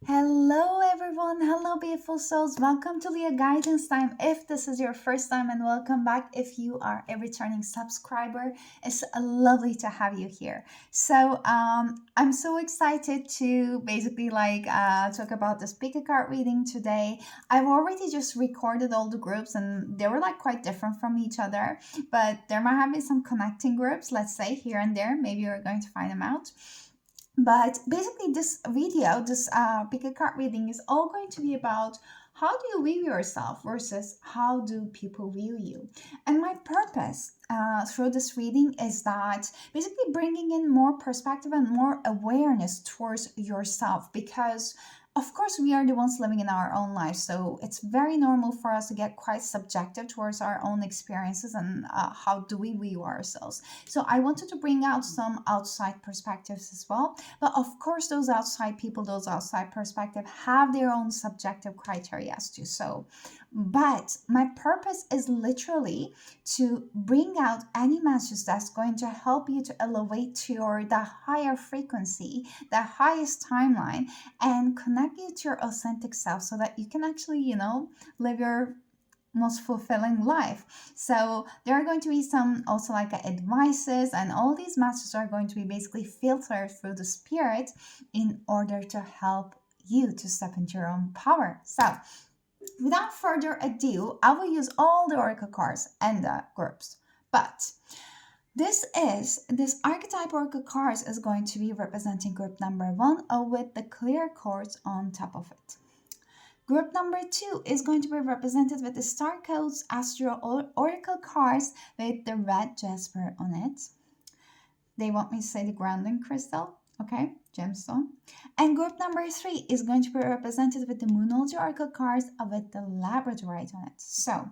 Hello, everyone. Hello, beautiful souls. Welcome to Leoguidance time. If this is your first time, and welcome back if you are a returning subscriber. It's lovely to have you here. I'm so excited to basically talk about this pick a card reading today. I've already just recorded all the groups, and they were like quite different from each other, but there might have been some connecting groups, let's say here and there. Maybe you're going to find them out. But basically, this video, this pick a card reading, is all going to be about how do you view yourself versus how do people view you. And my purpose through this reading is that basically bringing in more perspective and more awareness towards yourself, because of course we are the ones living in our own lives, so it's very normal for us to get quite subjective towards our own experiences and how do we view ourselves. So I wanted to bring out some outside perspectives as well, but of course those outside people, those outside perspective have their own subjective criteria too. But my purpose is literally to bring out any message that's going to help you to elevate to the higher frequency, the highest timeline, and connect you to your authentic self so that you can actually, live your most fulfilling life. So there are going to be some also like advices, and all these messages are going to be basically filtered through the spirit in order to help you to step into your own power. So without further ado, I will use all the oracle cards and the groups. But this archetype oracle cards is going to be representing group number one with the clear cords on top of it. Group number two is going to be represented with the star codes astro oracle cards with the red jasper on it. They want me to say the grounding crystal, okay, gemstone. And group number three is going to be represented with the moonology oracle cards with the labradorite on it. So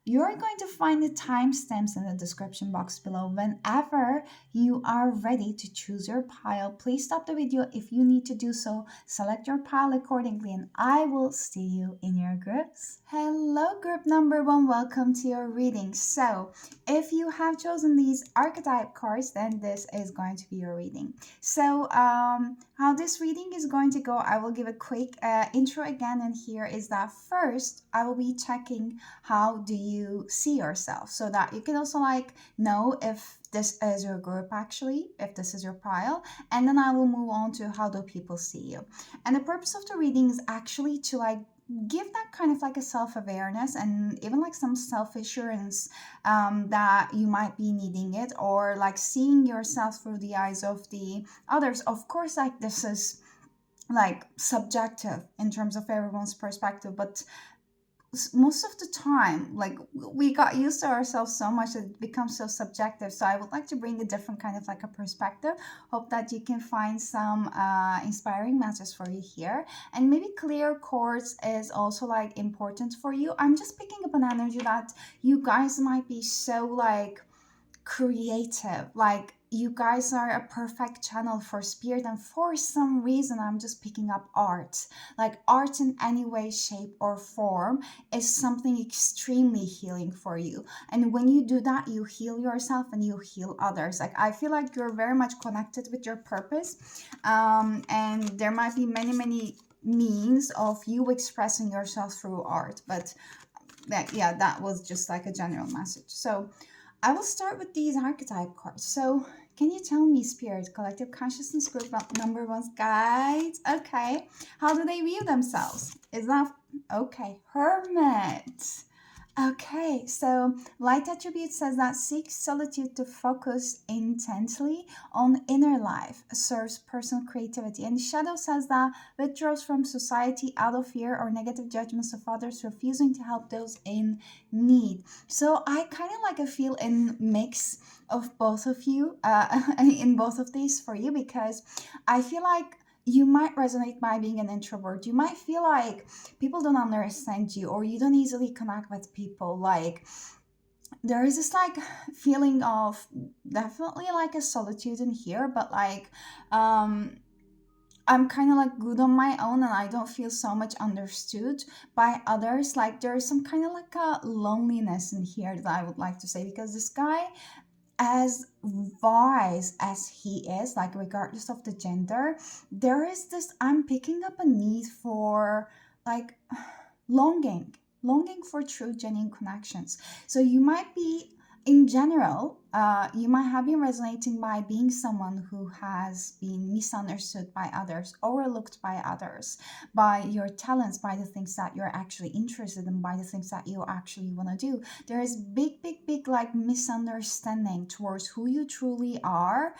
you're going to find the timestamps in the description box below whenever you are ready to choose your pile. Please stop the video if you need to do so. Select your pile accordingly, and I will see you in your groups. Hello, group number one. Welcome to your reading. So if you have chosen these archetype cards, then this is going to be your reading. So how this reading is going to go, I will give a quick intro again, and here is that first I will be checking how do you see yourself, so that you can also know if this is your group, actually, if this is your pile, and then I will move on to how do people see you. And the purpose of the reading is actually to give that kind of a self-awareness and even some self-assurance that you might be needing it, or seeing yourself through the eyes of the others. Of course, this is subjective in terms of everyone's perspective, but most of the time we got used to ourselves so much that it becomes so subjective. So I would like to bring a different kind of a perspective. Hope that you can find some inspiring messages for you here, and maybe clear chords is also important for you. I'm just picking up an energy that you guys might be so creative, you guys are a perfect channel for spirit, and for some reason I'm just picking up art. Art in any way, shape or form is something extremely healing for you, and when you do that, you heal yourself and you heal others. I feel like you're very much connected with your purpose, and there might be many means of you expressing yourself through art, but that was just a general message. So I will start with these archetype cards. So can you tell me, Spirit, Collective Consciousness Group number one's guides? Okay. How do they view themselves? Is that okay? Hermit. Okay, so light attribute says that seeks solitude to focus intensely on inner life, serves personal creativity. And shadow says that withdraws from society out of fear or negative judgments of others, refusing to help those in need. So I kind of a feel in mix of both of you, in both of these for you, because I feel you might resonate by being an introvert. You might feel like people don't understand you, or you don't easily connect with people. There is this feeling of definitely a solitude in here, but I'm kind of good on my own, and I don't feel so much understood by others. There's some kind of a loneliness in here that I would like to say, because this guy as wise as he is, like regardless of the gender, there is this, I'm picking up a need for like longing, longing for true, genuine connections. So you might be, in general, you might have been resonating by being someone who has been misunderstood by others, overlooked by others, by your talents, by the things that you're actually interested in, by the things that you actually want to do. There is big, big, big like misunderstanding towards who you truly are,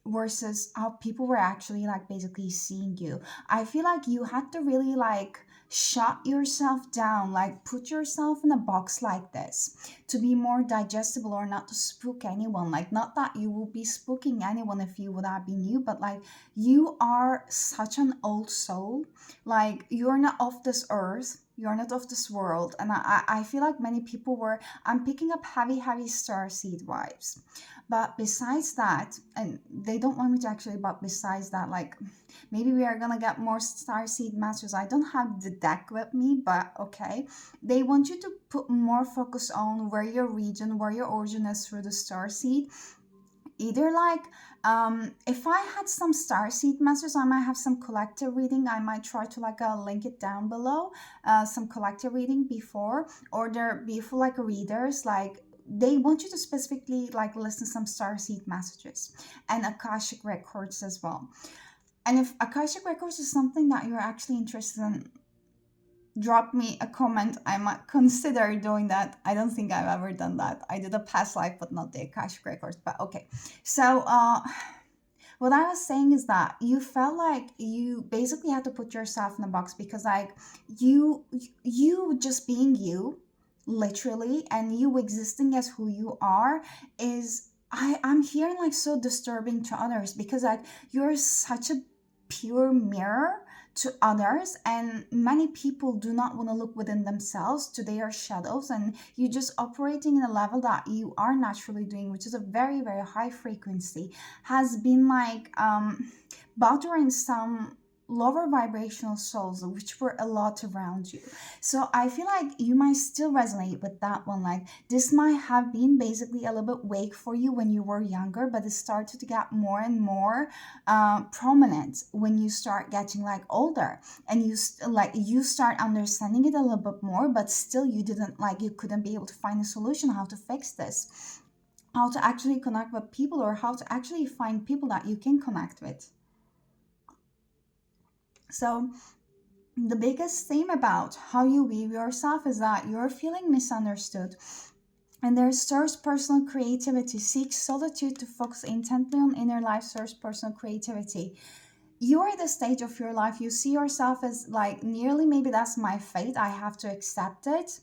versus how people were actually like basically seeing you. I feel like you had to really like shut yourself down, like put yourself in a box like this to be more digestible, or not to spook anyone. Like, not that you will be spooking anyone if you would have been you, but like, you are such an old soul. Like, you're not of this earth, you're not of this world. And I feel like many people were, I'm picking up heavy, heavy starseed vibes. But besides that, and they don't want me to actually, but besides that, like, maybe we are gonna get more starseed masters. I don't have the deck with me, but okay. They want you to put more focus on where your region, where your origin is through the starseed. Either like, if I had some starseed masters, I might have some collective reading. I might try to like link it down below, some collective reading before, or there be for like readers, like they want you to specifically like listen some starseed messages and akashic records as well. And if Akashic Records is something that you're actually interested in, drop me a comment. I might consider doing that. I don't think I've ever done that. I did a past life, but not the Akashic Records. But okay. So, what I was saying is that you felt like you basically had to put yourself in a box, because like you you just being you, literally, and you existing as who you are is, I'm hearing like so disturbing to others, because like you're such a pure mirror to others, and many people do not want to look within themselves to their shadows, and you just operating in a level that you are naturally doing, which is a very, very high frequency, has been like bothering some lower vibrational souls, which were a lot around you. So I feel like you might still resonate with that one. Like, this might have been basically a little bit vague for you when you were younger, but it started to get more and more prominent when you start getting like older, and like you start understanding it a little bit more, but still you didn't like, you couldn't be able to find a solution how to fix this, how to actually connect with people, or how to actually find people that you can connect with. So the biggest theme about how you weave yourself is that you're feeling misunderstood, and there stirs personal creativity. Seek solitude to focus intently on inner life, stirs personal creativity. You are at the stage of your life, you see yourself as like, nearly, maybe that's my fate, I have to accept it,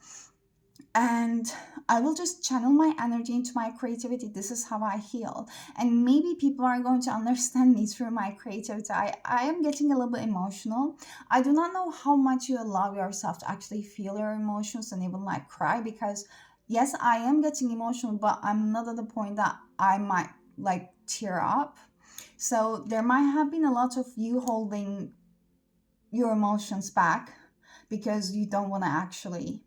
and I will just channel my energy into my creativity. This is how I heal. And maybe people are going to understand me through my creativity. I am getting a little bit emotional. I do not know how much you allow yourself to actually feel your emotions and even like cry, because yes, I am getting emotional, but I'm not at the point that I might like tear up. So there might have been a lot of you holding your emotions back because you don't want to actually,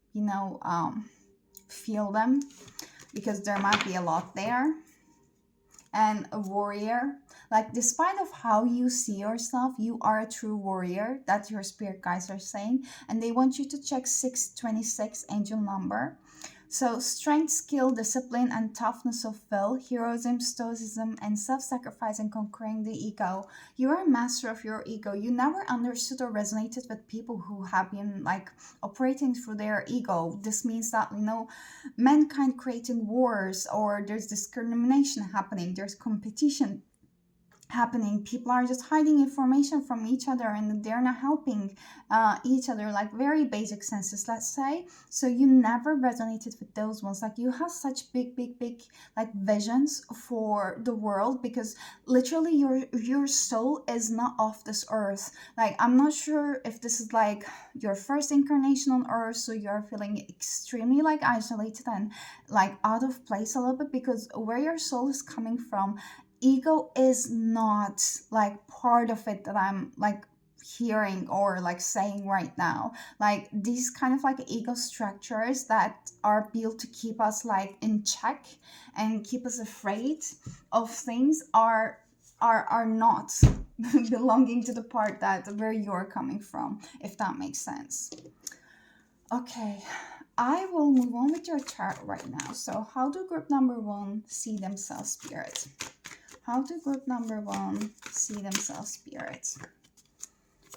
feel them, because there might be a lot there. And a warrior, like, despite of how you see yourself, you are a true warrior. That's your spirit guides are saying, and they want you to check 626 angel number. So strength, skill, discipline, and toughness of will, heroism, stoicism, and self-sacrifice and conquering the ego. You are a master of your ego. You never understood or resonated with people who have been like operating through their ego. This means that, mankind creating wars, or there's discrimination happening, there's competition happening, people are just hiding information from each other, and they're not helping each other, like very basic senses, let's say. So you never resonated with those ones. Like, you have such big, big, big like visions for the world, because literally your soul is not off this earth. Like, I'm not sure if this is like your first incarnation on earth, so you're feeling extremely like isolated and like out of place a little bit, because where your soul is coming from, ego is not like part of it that I'm like hearing or like saying right now. Like these kind of like ego structures that are built to keep us like in check and keep us afraid of things are not belonging to the part that where you're coming from, if that makes sense. Okay, I will move on with your chart right now. So how do group number one see themselves, spirit? How do group number one see themselves, spirit?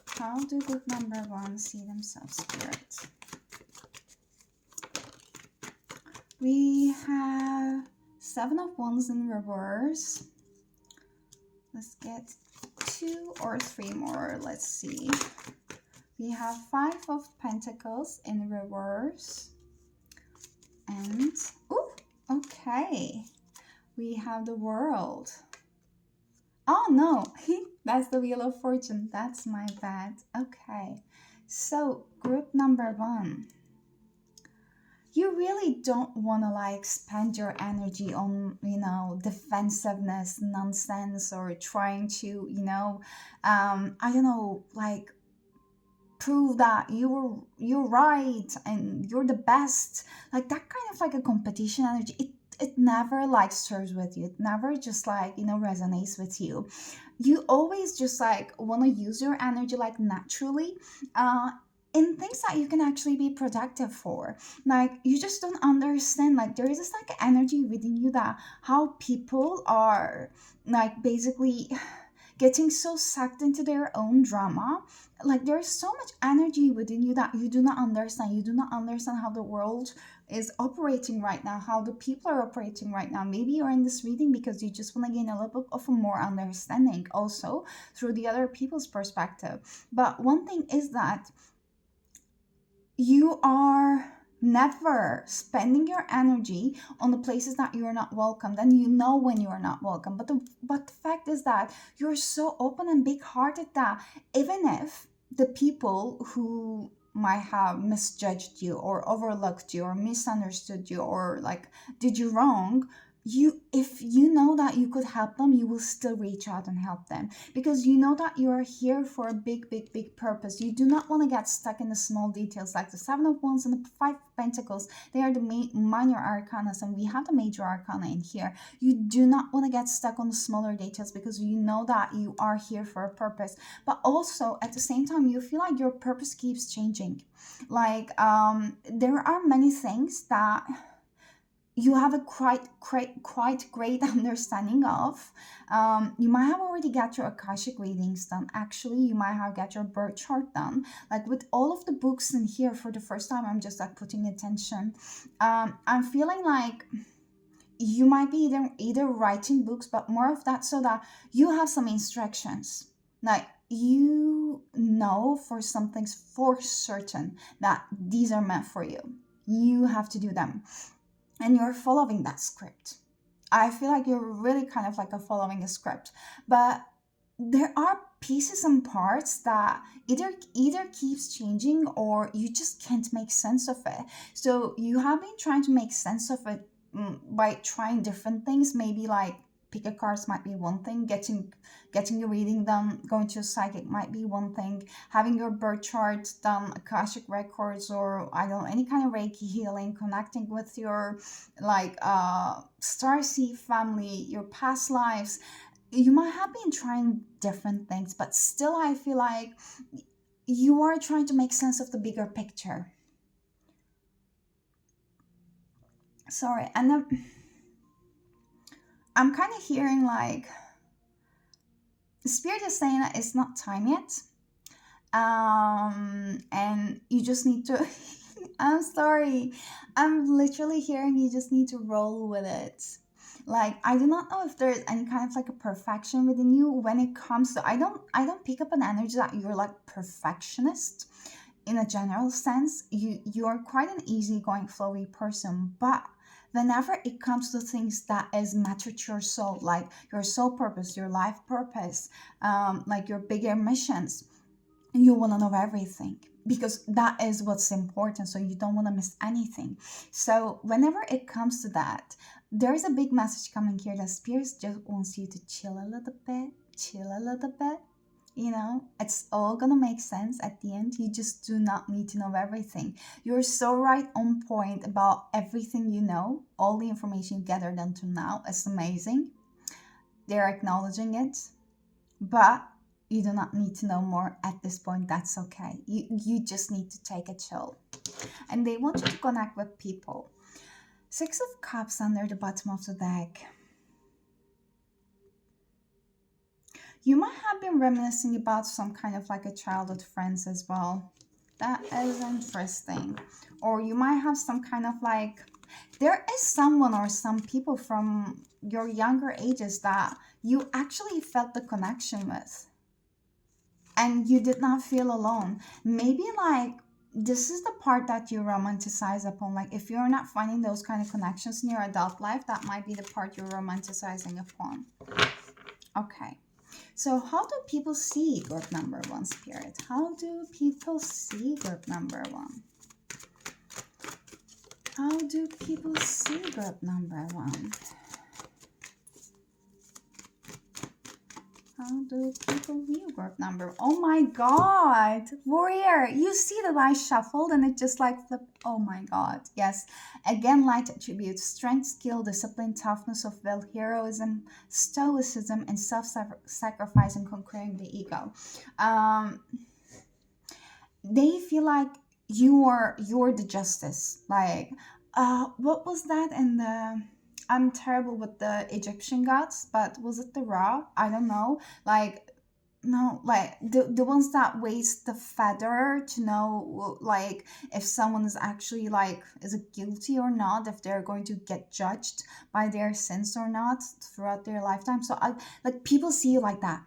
How do group number one see themselves, spirit? We have Seven of Wands in reverse. Let's get 2 or 3 more. Let's see. We have Five of Pentacles in reverse. And, oh, okay. We have the World. Oh, no. That's the Wheel of Fortune. That's my bad. Okay. So, group number one. You really don't want to like spend your energy on, defensiveness, nonsense, or trying to, I don't know, like prove that you're right and you're the best, like that kind of like a competition energy. It never like serves with you. It never just like resonates with you. You always just like want to use your energy like naturally, in things that you can actually be productive for. Like you just don't understand, like there is this like energy within you that how people are like basically getting so sucked into their own drama. Like there's so much energy within you that you do not understand. You do not understand how the world is operating right now, how the people are operating right now. Maybe you're in this reading because you just want to gain a little bit of a more understanding also through the other people's perspective. But one thing is that you are never spending your energy on the places that you're not welcome. Then you know when you're not welcome. But the fact is that you're so open and big hearted that even if the people who might have misjudged you or overlooked you or misunderstood you or like did you wrong, if you know that you could help them, you will still reach out and help them because you know that you are here for a big purpose. You do not want to get stuck in the small details, like the Seven of Wands and the Five of Pentacles. They are the minor arcana, and we have the major arcana in here. You do not want to get stuck on the smaller details because you know that you are here for a purpose, but also at the same time you feel like your purpose keeps changing. Like there are many things that you have a quite great understanding of. You might have already got your Akashic readings done. Actually, you might have got your birth chart done. Like with all of the books in here for the first time, I'm just like putting attention. I'm feeling like you might be either writing books, but more of that so that you have some instructions. Like you know for some things for certain that these are meant for you. You have to do them and you're following that script. I feel like you're really kind of like a following a script, but there are pieces and parts that either keeps changing or you just can't make sense of it. So you have been trying to make sense of it by trying different things, maybe like pick a cards might be one thing, getting your reading done, going to a psychic might be one thing, having your birth chart done, Akashic records, or I don't know, any kind of Reiki healing, connecting with your like starseed family, your past lives. You might have been trying different things, but still I feel like you are trying to make sense of the bigger picture. Sorry, and then I'm kind of hearing like Spirit is saying that it's not time yet. And you just need to I'm sorry. I'm literally hearing you just need to roll with it. Like I do not know if there's any kind of like a perfection within you when it comes to I don't pick up an energy that you're like perfectionist in a general sense. You're quite an easygoing flowy person, but whenever it comes to things that is matter to your soul, like your soul purpose, your life purpose, like your bigger missions, you want to know everything because that is what's important, so you don't want to miss anything. So whenever it comes to that, there's a big message coming here that Spirit just wants you to chill a little bit, It's all gonna make sense at the end. You just do not need to know everything. You're so right on point about everything you know. All the information you gathered until now is amazing. They're acknowledging it, but you do not need to know more at this point. That's okay. You just need to take a chill. And they want you to connect with people. Six of Cups under the bottom of the deck. You might have been reminiscing about some kind of like a childhood friends as well. That is interesting. Or you might have some kind of like, there is someone or some people from your younger ages that you actually felt the connection with. And you did not feel alone. Maybe like this is the part that you romanticize upon. Like if you're not finding those kind of connections in your adult life, that might be the part you're romanticizing upon. Okay. So how do people see group number one, Spirit? How do people see group number one? How do people see group number one? How do people view group number? Oh my god, Warrior, you see the dice shuffled and it just like flipped. Oh my god, yes. Again, light attributes: strength, skill, discipline, toughness of will, heroism, stoicism, and self-sacrifice and conquering the ego. They feel like you're the justice. Like, what was that in the? I'm terrible with the Egyptian gods, but was it the Ra? I don't know. Like, no, like the ones that waste the feather to know like if someone is actually like is it guilty or not, if they're going to get judged by their sins or not throughout their lifetime. So I like people see you like that.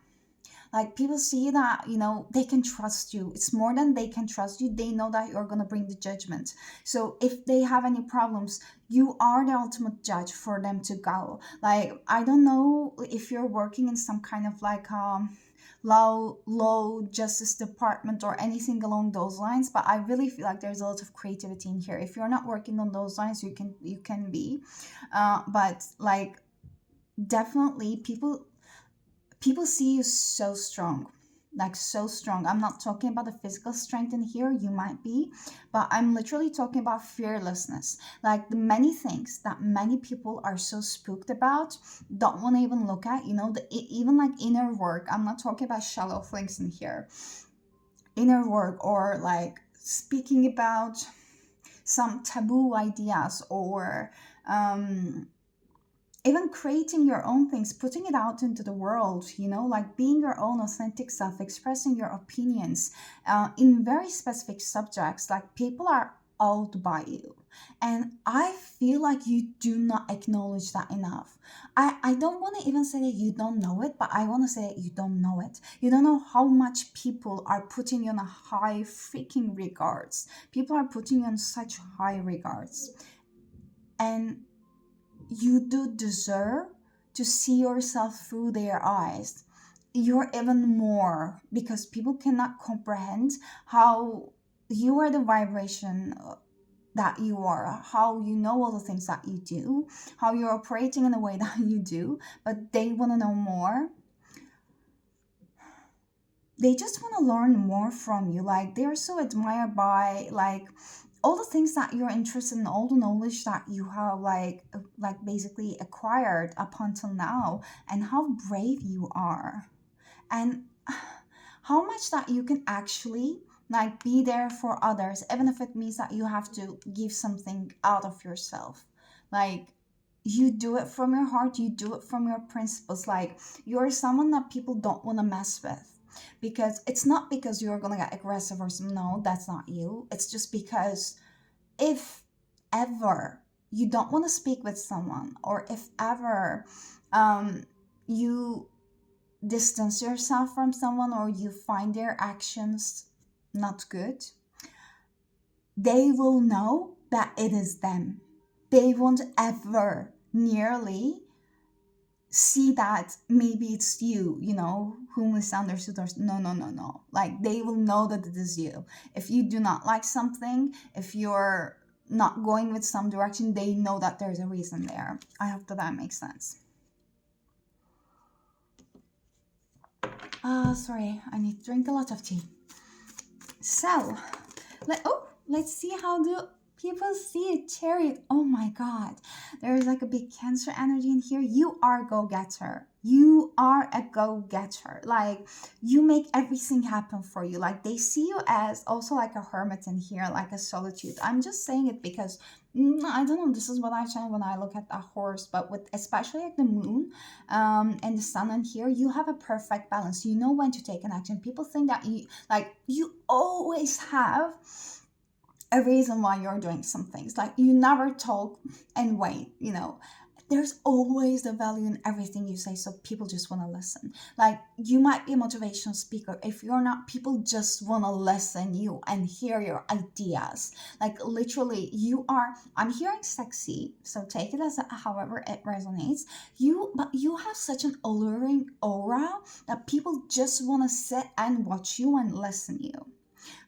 Like people see that they can trust you. It's more than they can trust you, they know that you're going to bring the judgment. So if they have any problems, you are the ultimate judge for them to go. Like I don't know if you're working in some kind of like law justice department or anything along those lines, but I really feel like there's a lot of creativity in here. If you're not working on those lines, you can be but like definitely people see you so strong, like so strong. I'm not talking about the physical strength in here, you might be, but I'm literally talking about fearlessness. Like the many things that many people are so spooked about, don't want to even look at, even like inner work. I'm not talking about shallow things in here. Inner work, or like speaking about some taboo ideas, or even creating your own things, putting it out into the world, like being your own authentic self, expressing your opinions in very specific subjects. Like people are awed by you. And I feel like you do not acknowledge that enough. I don't want to even say that you don't know it, but I want to say that you don't know it. You don't know how much people are putting you in a high freaking regards. People are putting you in such high regards. And you do deserve to see yourself through their eyes. You're even more, because people cannot comprehend how you are the vibration that you are, how you know all the things that you do, how you're operating in a way that you do, but they want to know more. They just want to learn more from you. Like they're so admired by like all the things that you're interested in, all the knowledge that you have like basically acquired up until now, and how brave you are, and how much that you can actually like be there for others, even if it means that you have to give something out of yourself. Like you do it from your heart, you do it from your principles. Like you're someone that people don't want to mess with, because it's not because you're gonna get aggressive or some. No, that's not you. It's just because if ever you don't want to speak with someone, or if ever you distance yourself from someone, or you find their actions not good, they will know that it is them. They won't ever nearly see that maybe it's you who misunderstood, or no, no, no, no. Like they will know that it is you. If you do not like something, if you're not going with some direction, they know that there's a reason there. I hope that makes sense. Sorry, I need to drink a lot of tea. So, let's see how do people see it. Chariot. Oh my God, there is like a big Cancer energy in here. You are a go-getter. You are a go-getter. Like you make everything happen for you. Like they see you as also like a hermit in here, like a solitude. I'm just saying it because I don't know. This is what I find when I look at the horse, but with especially like the moon, and the sun in here, you have a perfect balance. You know when to take an action. People think that you always have a reason why you're doing some things. Like you never talk and wait, there's always the value in everything you say, so people just want to listen. Like you might be a motivational speaker. If you're not, people just want to listen you and hear your ideas. Like literally you are, I'm hearing sexy, so take it as however it resonates. But you have such an alluring aura that people just want to sit and watch you and listen you.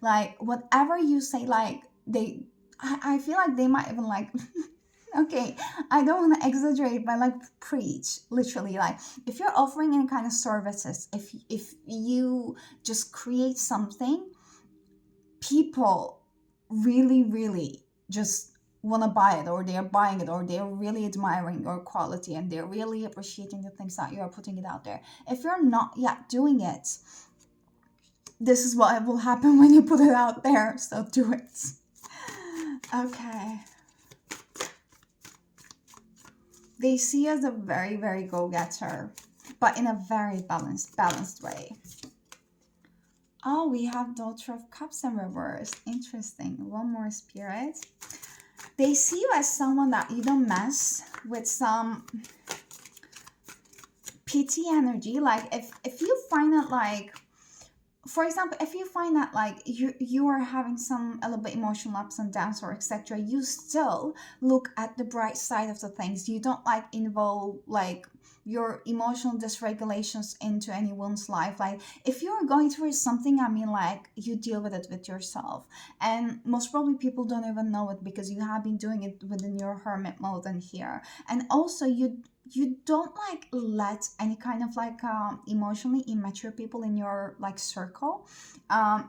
Like whatever you say, like I feel like they might even like okay, I don't want to exaggerate, but like preach literally. Like if you're offering any kind of services, if you just create something, people really really just want to buy it, or they're buying it, or they're really admiring your quality, and they're really appreciating the things that you're putting it out there. If you're not yet doing it, this is what will happen when you put it out there, so do it. Okay. They see you as a very, very go-getter, but in a very balanced way. Oh, we have Daughter of Cups in reverse. Interesting. One more spirit. They see you as someone that you don't mess with some pity energy. Like if you find it like, for example, if you find that like you are having some a little bit emotional ups and downs or etc., you still look at the bright side of the things. You don't like involve like your emotional dysregulations into anyone's life. Like if you're going through something, I mean, like you deal with it with yourself, and most probably people don't even know it because you have been doing it within your hermit mode in here. And also you don't like let any kind of like emotionally immature people in your like circle.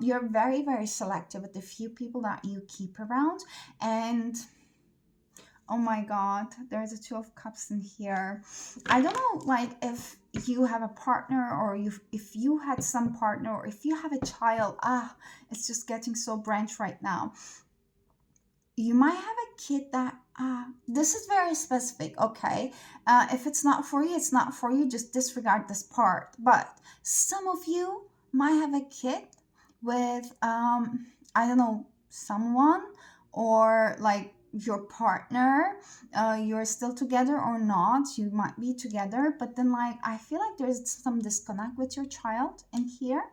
You're very very selective with the few people that you keep around. And oh my God, there's a Two of Cups in here. I don't know like if you have a partner, or if you had some partner, or if you have a child. It's just getting so branched right now. You might have a kid that this is very specific. Okay, if it's not for you, it's not for you, just disregard this part. But some of you might have a kid with I don't know, someone, or like your partner. You're still together or not, you might be together, but then like I feel like there's some disconnect with your child in here.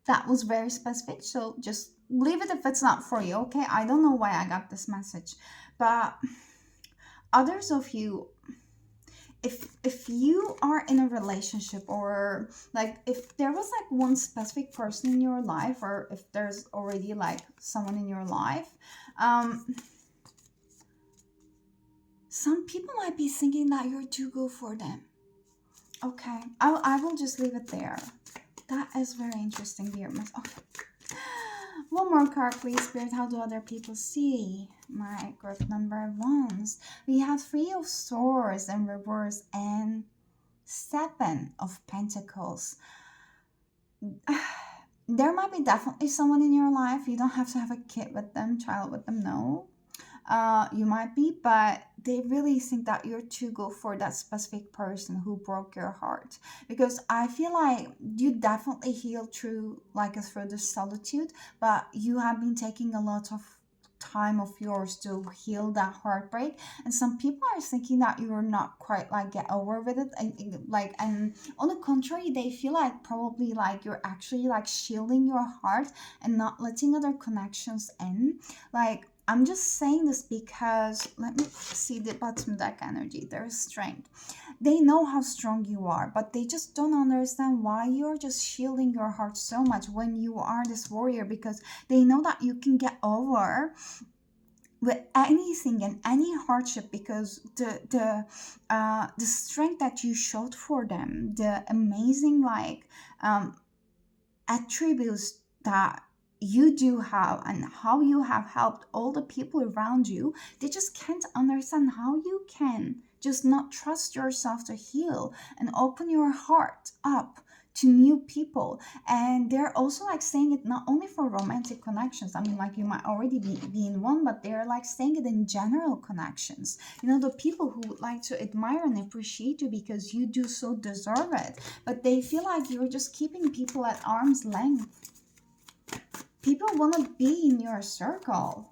That was very specific, so just leave it if it's not for you. Okay, I don't know why I got this message, but others of you, if you are in a relationship, or like if there was like one specific person in your life, or if there's already like someone in your life, some people might be thinking that you're too good for them. Okay, I will just leave it there. That is very interesting, dear. Oh. One more card, please, Spirit. How do other people see my group number ones? We have Three of Swords in reverse and Seven of Pentacles. There might be definitely someone in your life. You don't have to have a kid with them, child with them, no. You might be, but they really think that you're too good for that specific person who broke your heart. Because I feel like you definitely healed through the solitude, but you have been taking a lot of time of yours to heal that heartbreak. And some people are thinking that you're not quite like get over with it, and on the contrary, they feel like probably like you're actually like shielding your heart and not letting other connections in. Like I'm just saying this because let me see the bottom deck energy. There's strength. They know how strong you are, but they just don't understand why you're just shielding your heart so much when you are this warrior, because they know that you can get over with anything and any hardship, because the strength that you showed for them, the amazing like attributes that you do have, and how you have helped all the people around you, they just can't understand how you can just not trust yourself to heal and open your heart up to new people. And they're also like saying it not only for romantic connections. I mean, like you might already be in one, but they're like saying it in general connections. You know, the people who would like to admire and appreciate you because you do so deserve it, but they feel like you're just keeping people at arm's length. People want to be in your circle,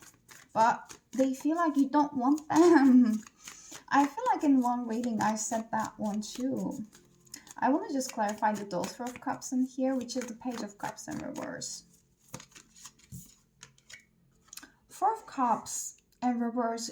but they feel like you don't want them. I feel like in one reading I said that one too. I want to just clarify the Daughter of Cups in here, which is the Page of Cups in reverse. Four of Cups in reverse.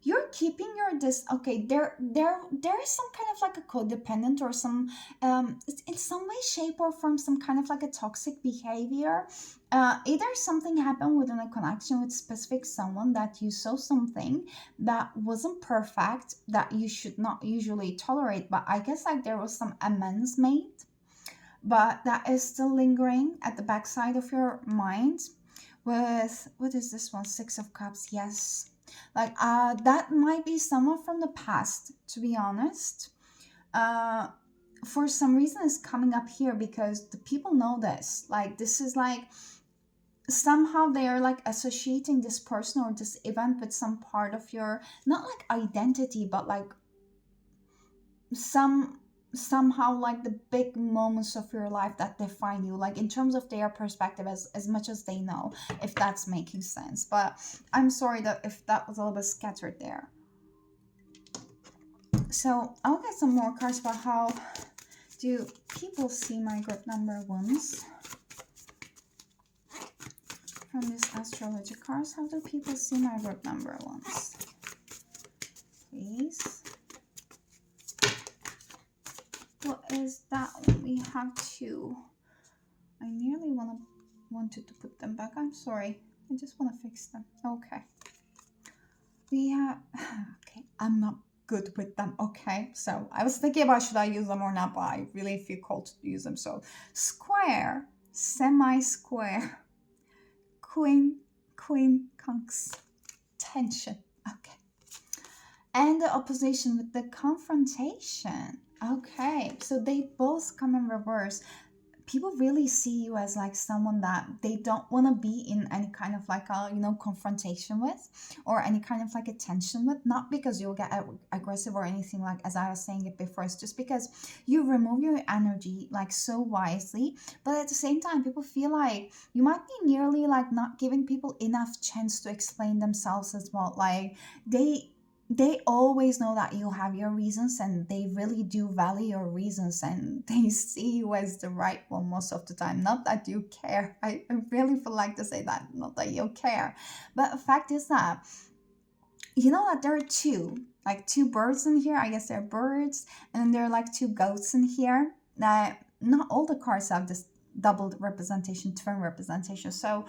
You're keeping your okay, there is some kind of like a codependent or some in some way, shape, or form, some kind of like a toxic behavior. Either something happened within a connection with specific someone that you saw something that wasn't perfect, that you should not usually tolerate, but I guess like there was some amends made, but that is still lingering at the backside of your mind. With, what is this one? Six of Cups. Yes, like that might be someone from the past, to be honest. uh for some reason it's coming up here because the people know this, like this is like somehow they are like associating this person or this event with some part of your, not like identity, but like some somehow like the big moments of your life that define you, like in terms of their perspective, as much as they know, if that's making sense. But I'm sorry that if that was a little bit scattered there. So I'll get some more cards about how do people see my group number ones from these astrology cards. How do people see my group number ones, please? What is that one? We have two. I nearly wanted to put them back. I'm sorry. I just want to fix them. Okay. We have... Okay, I'm not good with them. Okay, so I was thinking about should I use them or not, but I really feel called to use them. So square, semi-square, queen, conks, tension. Okay. And the opposition with the confrontation. Okay, so they both come in reverse. People really see you as like someone that they don't want to be in any kind of like a, you know, confrontation with, or any kind of like a tension with, not because you'll get aggressive or anything, like as I was saying it before. It's just because you remove your energy like so wisely, but at the same time people feel like you might be nearly like not giving people enough chance to explain themselves as well. Like they always know that you have your reasons, and they really do value your reasons, and they see you as the right one most of the time. Not that you care. I really feel like to say that, not that you care. But the fact is that, you know, that there are two birds in here. I guess they're birds. And then there are like two goats in here. That not all the cards have this double representation, twin representation. So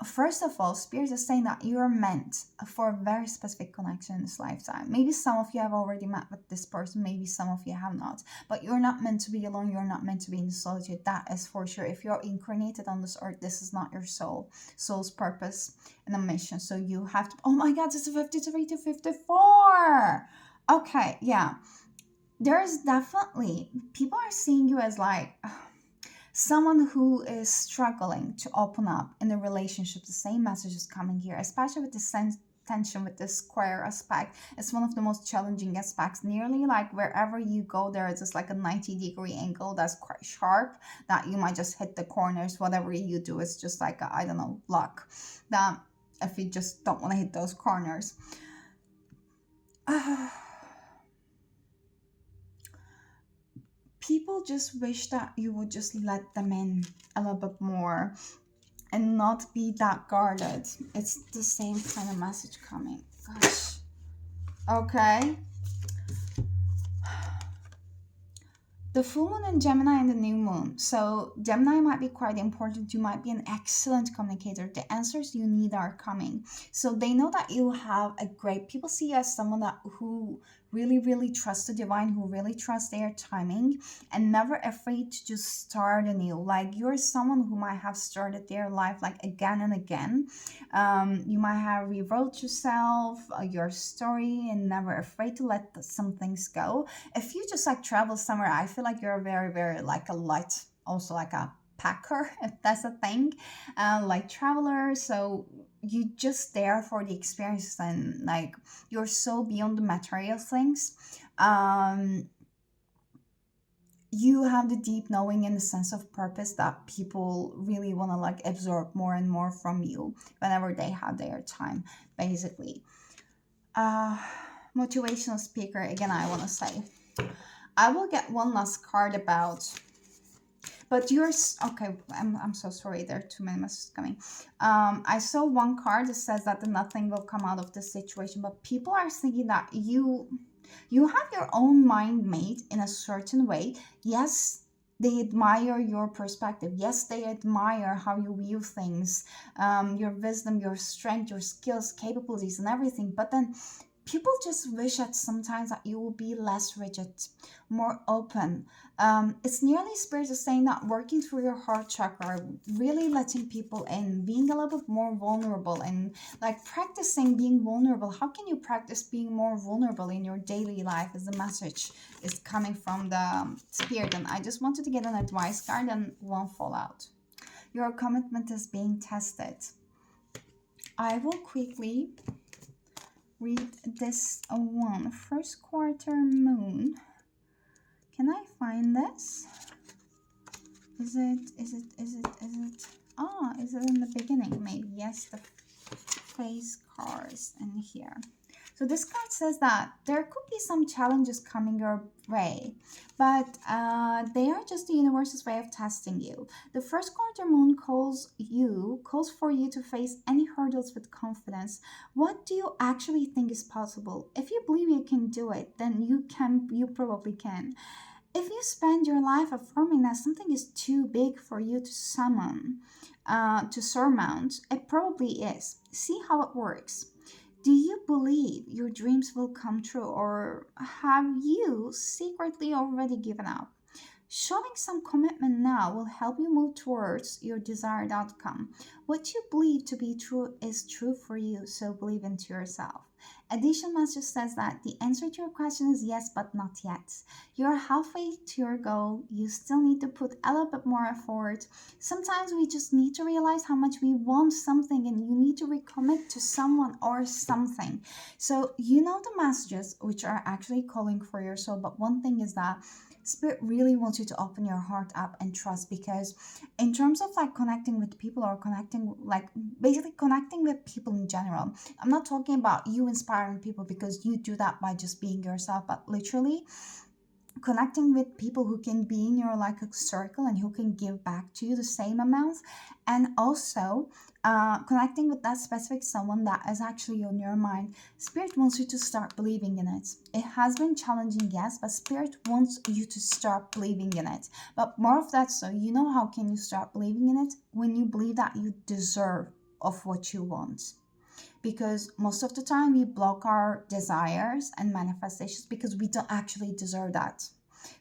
first of all, Spirit is saying that you're meant for a very specific connection in this lifetime. Maybe some of you have already met with this person, maybe some of you have not. But you're not meant to be alone, you're not meant to be in solitude. That is for sure. If you're incarnated on this earth, this is not your soul's purpose and a mission. So you have to, oh my god, it's a 53 to 54. Okay, yeah. There's definitely, people are seeing you as like someone who is struggling to open up in a relationship. The same message is coming here, especially with the tension with the square aspect. It's one of the most challenging aspects. Nearly like wherever you go, there is just like a 90-degree angle that's quite sharp, that you might just hit the corners. Whatever you do, it's just like I don't know, luck, that if you just don't want to hit those corners. People just wish that you would just let them in a little bit more and not be that guarded. It's the same kind of message coming. Gosh. Okay. The full moon in Gemini and the new moon. So Gemini might be quite important. You might be an excellent communicator. The answers you need are coming. So they know that you have a great. People see you as someone that who really, really trusts the divine, who really trusts their timing, and never afraid to just start anew. Like you're someone who might have started their life like again and again. You might have rewrote yourself, your story, and never afraid to let some things go. If you just like travel somewhere, I feel like you're very, very like a light, also like a packer, if that's a thing, like traveler. So you just there for the experience, and like you're so beyond the material things. Um, you have the deep knowing and the sense of purpose that people really want to like absorb more and more from you whenever they have their time, basically. uh Motivational speaker again, I want to say I will get one last card about, but yours, okay, I'm so sorry, there are too many messages coming. I saw one card that says that nothing will come out of this situation, but people are thinking that you have your own mind made in a certain way. Yes, they admire your perspective. Yes, they admire how you view things, your wisdom, your strength, your skills, capabilities, and everything. But then people just wish that sometimes that you will be less rigid, more open. It's nearly spirit is saying that working through your heart chakra, really letting people in, being a little bit more vulnerable, and like practicing being vulnerable. How can you practice being more vulnerable in your daily life? As the message is coming from the spirit, and I just wanted to get an advice card and one fallout. Your commitment is being tested. I will quickly read this one. First quarter moon. Can I find this? Is it? Ah, is it in the beginning? Maybe, yes, the face cards in here. So this card says that there could be some challenges coming your way, but they are just the universe's way of testing you. The first quarter moon calls for you to face any hurdles with confidence. What do you actually think is possible? If you believe you can do it, then you probably can. If you spend your life affirming that something is too big for you to surmount, it probably is. See how it works. Do you believe your dreams will come true, or have you secretly already given up? Showing some commitment now will help you move towards your desired outcome. What you believe to be true is true for you, so believe into yourself. Additional message says that the answer to your question is yes, but not yet. You're halfway to your goal. You still need to put a little bit more effort. Sometimes we just need to realize how much we want something, and you need to recommit to someone or something. So, you know the messages which are actually calling for your soul, but one thing is that spirit really wants you to open your heart up and trust, because in terms of like connecting with people, or connecting, like basically connecting with people in general, I'm not talking about you inspiring people, because you do that by just being yourself, but literally connecting with people who can be in your like a circle and who can give back to you the same amount, and also connecting with that specific someone that is actually on your mind. Spirit wants you to start believing in it. It has been challenging, yes, but spirit wants you to start believing in it. But more of that, so you know, how can you start believing in it? When you believe that you deserve of what you want, because most of the time we block our desires and manifestations because we don't actually deserve that.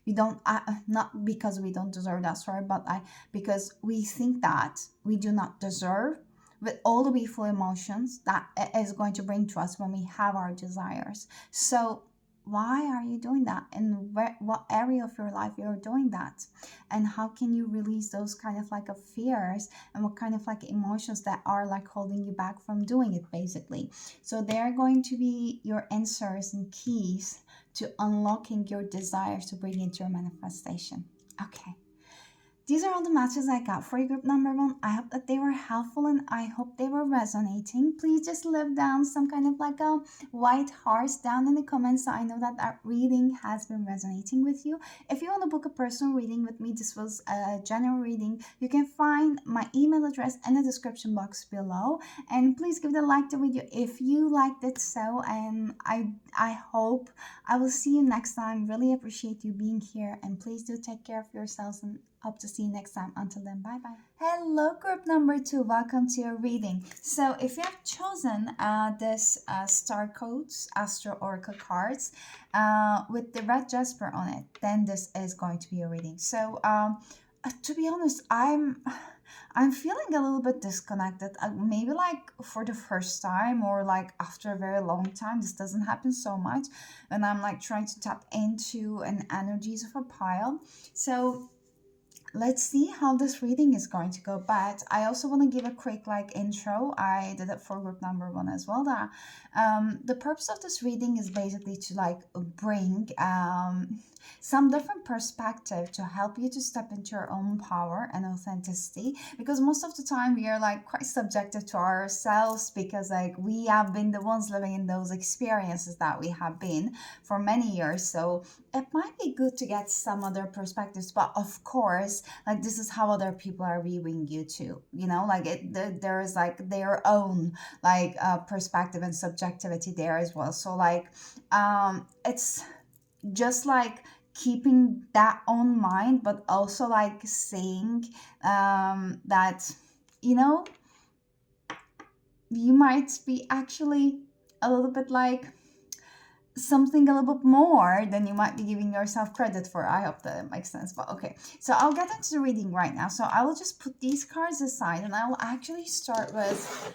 We don't, not because we don't deserve that, sorry, but because we think that we do not deserve, with all the beautiful emotions that is going to bring to us when we have our desires. So why are you doing that, and what area of your life you're doing that, and how can you release those kind of like fears, and what kind of like emotions that are like holding you back from doing it, basically. So they're going to be your answers and keys to unlocking your desires to bring into your manifestation. Okay, these are all the matches I got for you, group number one. I hope that they were helpful, and I hope they were resonating. Please just leave down some kind of like a white hearts down in the comments, so I know that that reading has been resonating with you. If you want to book a personal reading with me, this was a general reading. You can find my email address in the description box below. And please give the like to the video if you liked it. So, and I hope I will see you next time. Really appreciate you being here, and please do take care of yourselves, and hope to see you next time. Until then, bye bye. Hello, group number two. Welcome to your reading. So, if you have chosen this star codes, Astro Oracle cards, with the red jasper on it, then this is going to be your reading. So, to be honest, I'm feeling a little bit disconnected. Maybe like for the first time, or like after a very long time. This doesn't happen so much, and I'm like trying to tap into an energies of a pile. So let's see how this reading is going to go. But I also want to give a quick like intro. I did it for group number one as well. That the purpose of this reading is basically to like bring some different perspective to help you to step into your own power and authenticity, because most of the time we are like quite subjective to ourselves, because like we have been the ones living in those experiences that we have been for many years. So it might be good to get some other perspectives, but of course, like this is how other people are viewing you too, you know, like there is like their own like perspective and subjectivity there as well. So like it's just like keeping that on mind, but also like saying that, you know, you might be actually a little bit like something a little bit more than you might be giving yourself credit for. I hope that it makes sense. But okay, so I'll get into the reading right now. So I will just put these cards aside, and I will actually start with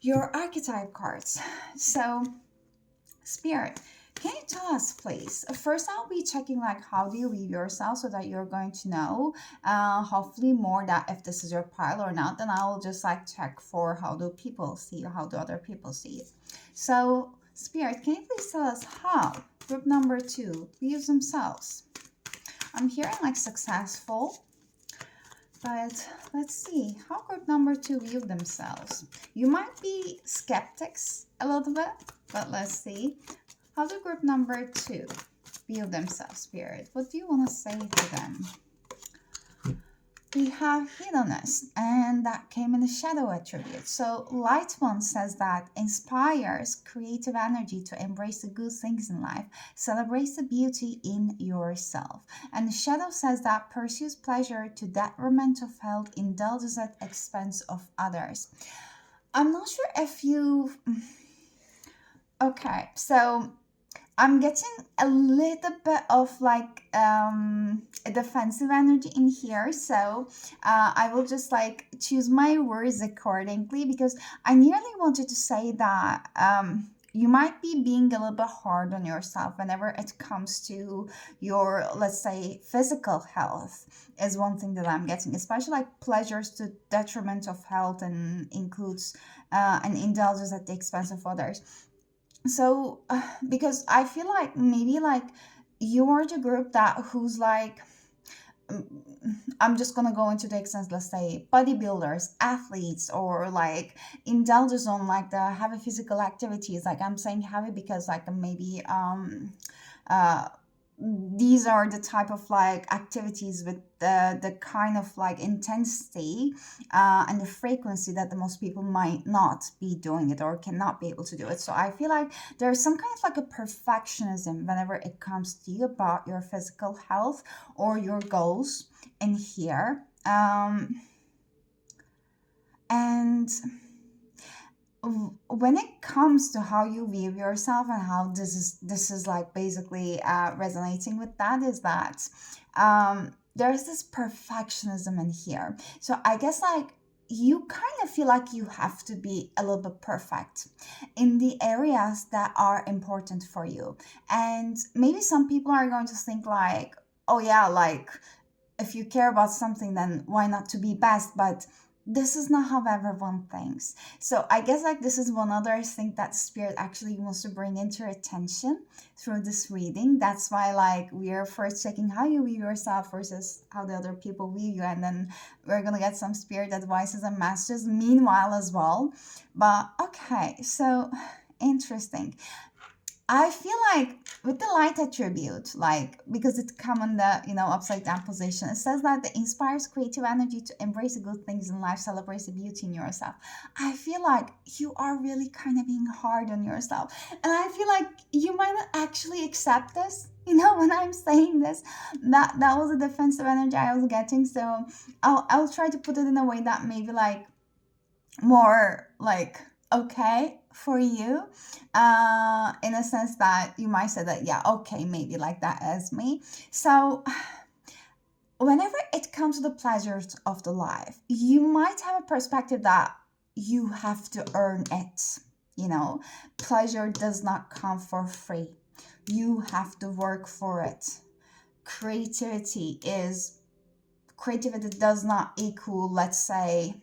your archetype cards. So Spirit, can you tell us, please? First, I'll be checking like how do you view yourself, so that you're going to know, hopefully more that if this is your pile or not. Then I'll just like check for how do people see you, how do other people see it. So Spirit, can you please tell us how group number two views themselves? I'm hearing like successful, but let's see how group number two view themselves. You might be skeptics a little bit, but let's see. How do group number two view themselves, Spirit? What do you want to say to them? We have hedonist, and that came in the shadow attribute. So light one says that inspires creative energy to embrace the good things in life, celebrates the beauty in yourself. And the shadow says that pursues pleasure to detriment of health, indulges at expense of others. I'm not sure if you... Okay, so I'm getting a little bit of like a defensive energy in here. So I will just like choose my words accordingly, because I nearly wanted to say that you might be being a little bit hard on yourself whenever it comes to your, let's say, physical health is one thing that I'm getting, especially like pleasures to detriment of health, and includes and indulges at the expense of others. So because I feel like maybe like you are the group that who's like, mm, I'm just gonna go into the extent, let's say bodybuilders, athletes, or like indulges on like the heavy physical activities. Like I'm saying heavy because like maybe uh these are the type of like activities with the kind of like intensity and the frequency that the most people might not be doing it, or cannot be able to do it. So I feel like there's some kind of like a perfectionism whenever it comes to you about your physical health or your goals in here. And when it comes to how you view yourself, and how this is like basically resonating with that, is that there's this perfectionism in here. So I guess like you kind of feel like you have to be a little bit perfect in the areas that are important for you. And maybe some people are going to think like, oh yeah, like if you care about something, then why not to be best? But this is not how everyone thinks. So I guess like this is one other thing that Spirit actually wants to bring into your attention through this reading. That's why like we are first checking how you view yourself versus how the other people view you, and then we're gonna get some Spirit advices and messages meanwhile as well. But okay, so interesting. I feel like with the light attribute, like because it's come in the upside down position, it says that it inspires creative energy to embrace the good things in life, celebrates the beauty in yourself. I feel like you are really kind of being hard on yourself, and I feel like you might not actually accept this. When I'm saying this, that was a defensive energy I was getting. So I'll try to put it in a way that maybe like more like okay for you, in a sense that you might say that, yeah, okay, maybe like that as me. So whenever it comes to the pleasures of the life, you might have a perspective that you have to earn it. Pleasure does not come for free. You have to work for it. Creativity does not equal, let's say,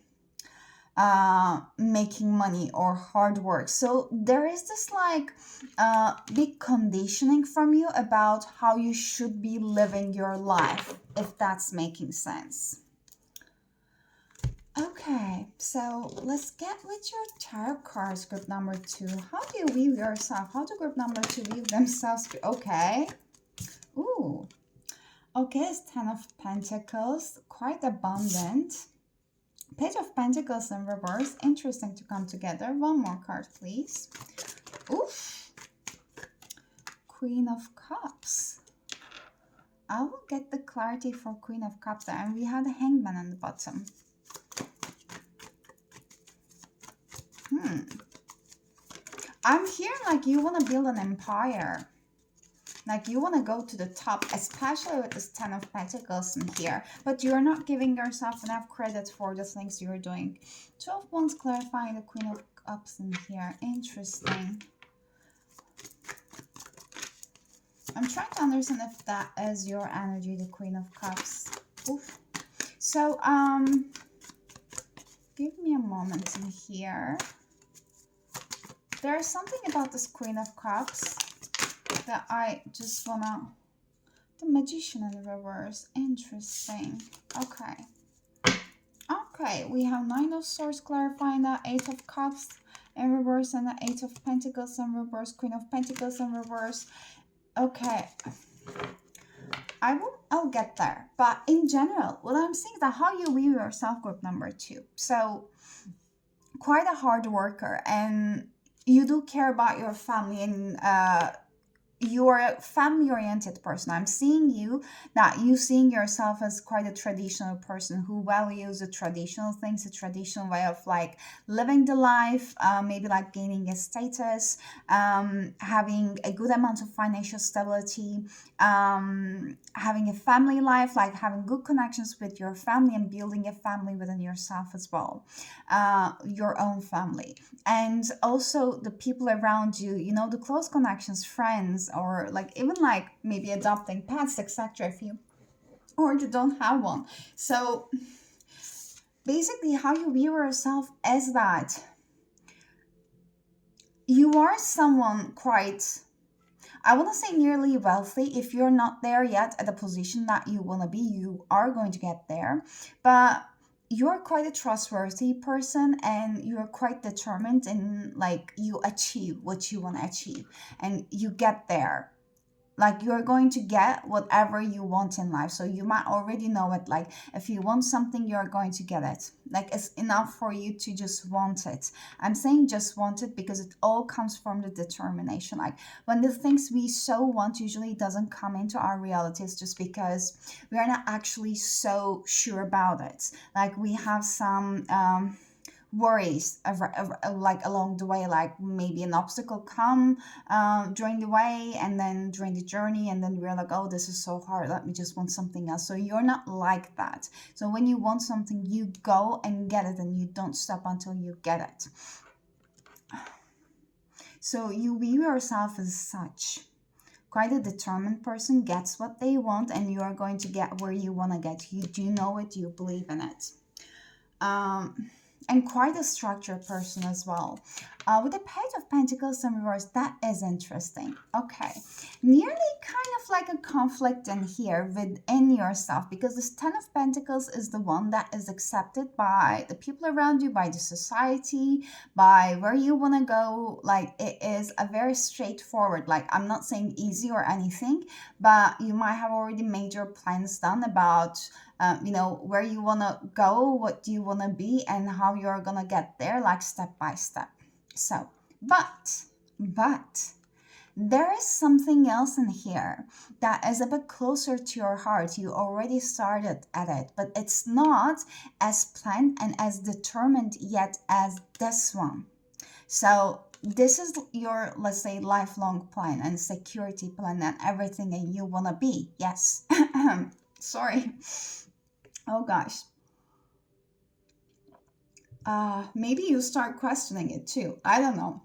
making money or hard work. So there is this like big conditioning from you about how you should be living your life, if that's making sense. Okay, so let's get with your tarot cards, group number 2. How do you view yourself? How do group number 2 view themselves? Okay. Ooh. Okay, it's 10 of Pentacles, quite abundant. Page of Pentacles in reverse. Interesting to come together. One more card, please. Oof. Queen of Cups. I will get the clarity for Queen of Cups there. And we had a Hangman on the bottom. I'm hearing like you want to build an empire. Like you want to go to the top, especially with this 10 of Pentacles in here. But you're not giving yourself enough credit for the things you're doing. 2 of Wands clarifying the Queen of Cups in here. Interesting. I'm trying to understand if that is your energy, the Queen of Cups. Oof. So, give me a moment in here. There's something about this Queen of Cups that I just wanna... The Magician in the reverse. Interesting. Okay. Okay, we have 9 of Swords clarifying that, 8 of Cups in reverse, and the 8 of Pentacles in reverse, Queen of Pentacles in reverse. Okay. I'll get there. But in general, what I'm seeing is that how you view yourself, group number 2. So, quite a hard worker, and you do care about your family, and you're a family-oriented person. I'm seeing you seeing yourself as quite a traditional person who values the traditional things, the traditional way of like living the life, maybe like gaining a status, having a good amount of financial stability, having a family life, like having good connections with your family and building a family within yourself as well, your own family. And also the people around you, the close connections, friends, or like even like maybe adopting pets, etc. if you don't have one. So basically how you view yourself is that you are someone quite, I want to say nearly wealthy. If you're not there yet at the position that you want to be, you are going to get there. But you're quite a trustworthy person, and you're quite determined, and like you achieve what you want to achieve and you get there. Like you're going to get whatever you want in life. So you might already know it. Like if you want something, you're going to get it. Like it's enough for you to just want it. I'm saying just want it because it all comes from the determination. Like when the things we so want usually doesn't come into our realities, just because we are not actually so sure about it. Like we have some worries like along the way, like maybe an obstacle come during the way, and then during the journey, and then we're like, oh, this is so hard, let me just want something else. So you're not like that. So when you want something, you go and get it, and you don't stop until you get it. So you view yourself as such. Quite a determined person, gets what they want, and you are going to get where you want to get. You do know it, you believe in it. and quite a structured person as well. With the Page of Pentacles in reverse, that is interesting. Okay, nearly kind of like a conflict in here within yourself, because this Ten of Pentacles is the one that is accepted by the people around you, by the society, by where you want to go. Like, it is a very straightforward, like, I'm not saying easy or anything, but you might have already made your plans done about where you want to go, what do you want to be, and how you're gonna get there, like step by step. So, but there is something else in here that is a bit closer to your heart. You already started at it, but it's not as planned and as determined yet as this one. So this is your, let's say, lifelong plan and security plan and everything that you want to be. Yes. Sorry. Oh gosh. Maybe you start questioning it too. I don't know.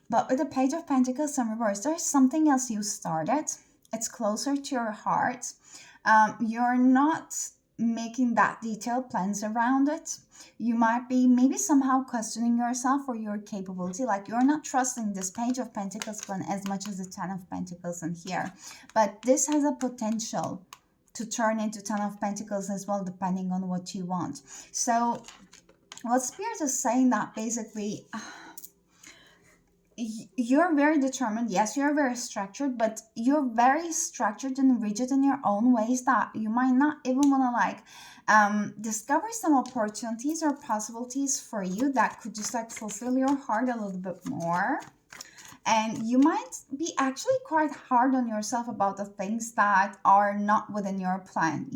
But with the Page of Pentacles in reverse, there's something else you started. It's closer to your heart. You're not making that detailed plans around it. You might be maybe somehow questioning yourself or your capability. Like, you're not trusting this Page of Pentacles plan as much as the Ten of Pentacles in here. But this has a potential to turn into Ten of Pentacles as well, depending on what you want. So what Spirit is saying, that basically you're very determined. Yes, you're very structured, but you're very structured and rigid in your own ways that you might not even want to like discover some opportunities or possibilities for you that could just like fulfill your heart a little bit more. And you might be actually quite hard on yourself about the things that are not within your plan,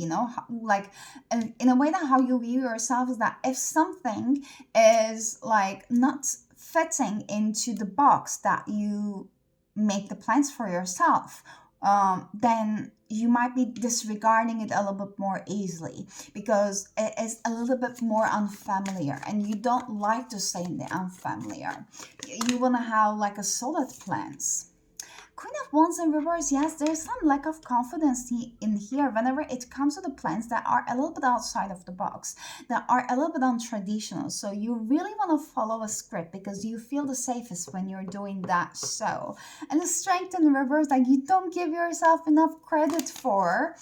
like in a way that how you view yourself is that if something is like not fitting into the box that you make the plans for yourself, then you might be disregarding it a little bit more easily because it is a little bit more unfamiliar and you don't like to stay in the unfamiliar. You want to have like a solid plans. Queen of Wands in reverse, yes, there's some lack of confidence in here whenever it comes to the plans that are a little bit outside of the box, that are a little bit untraditional. So you really want to follow a script because you feel the safest when you're doing that. So, and the Strength in reverse, like you don't give yourself enough credit for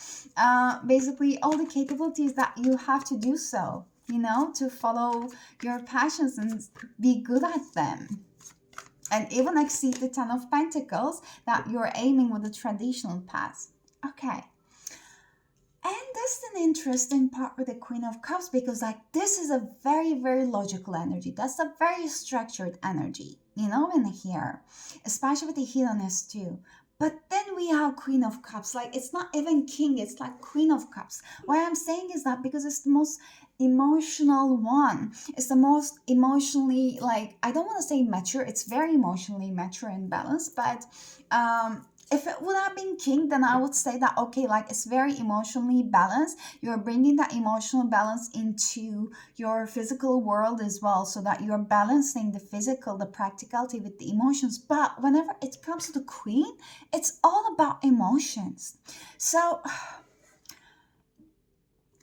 basically all the capabilities that you have to do so, to follow your passions and be good at them. And even exceed the Ten of Pentacles that you're aiming with the traditional path. Okay. And that's an interesting part with the Queen of Cups because like this is a very, very logical energy. That's a very structured energy, in here. Especially with the Hedonist too. But then we have Queen of Cups. Like it's not even King, it's like Queen of Cups. Why I'm saying is that because it's the most emotional one. It's the most emotionally, like, I don't want to say mature. It's very emotionally mature and balanced. But if it would have been King, then I would say that, okay, like it's very emotionally balanced. You're bringing that emotional balance into your physical world as well, so that you're balancing the physical, the practicality with the emotions. But whenever it comes to the Queen, it's all about emotions. So,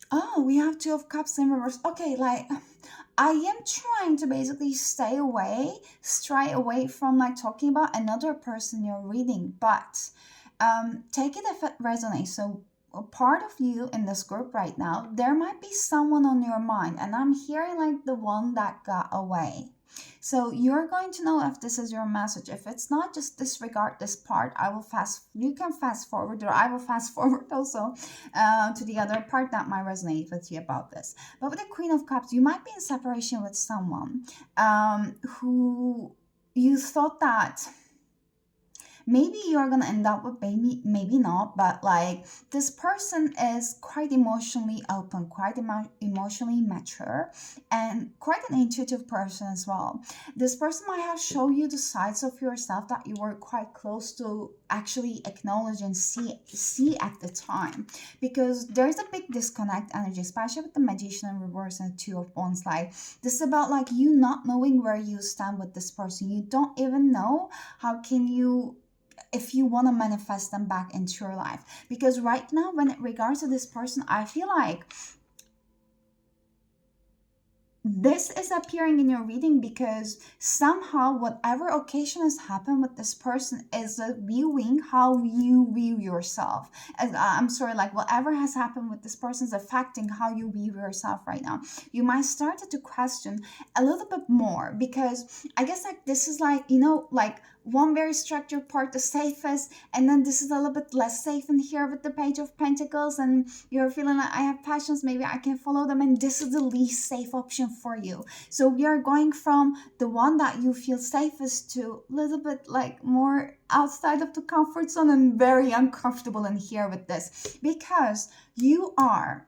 oh, we have Two of Cups in reverse. Okay, like I am trying to basically stray away from like talking about another person you're reading, but take it if it resonates. So a part of you in this group right now, there might be someone on your mind, and I'm hearing like the one that got away. So you're going to know if this is your message. If it's not, just disregard this part. You can fast forward, or I will fast forward also to the other part that might resonate with you about this. But with the Queen of Cups, you might be in separation with someone who you thought that maybe you're gonna end up with, maybe not, but like this person is quite emotionally open, quite emotionally mature, and quite an intuitive person as well. This person might have shown you the sides of yourself that you were quite close to actually acknowledge and see at the time, because there's a big disconnect energy, especially with the Magician in reverse and Two of Wands. Like this is about like you not knowing where you stand with this person. You don't even know how can you, if you want to manifest them back into your life. Because right now, when it regards to this person, I feel like this is appearing in your reading because somehow whatever occasion has happened with this person is viewing how you view yourself. As I'm sorry, like whatever has happened with this person is affecting how you view yourself right now. You might start to question a little bit more because I guess like this is like, like one very structured part, the safest, and then this is a little bit less safe in here with the Page of Pentacles, and you're feeling like I have passions, maybe I can follow them, and this is the least safe option for you. So we are going from the one that you feel safest to a little bit like more outside of the comfort zone and very uncomfortable in here with this because you are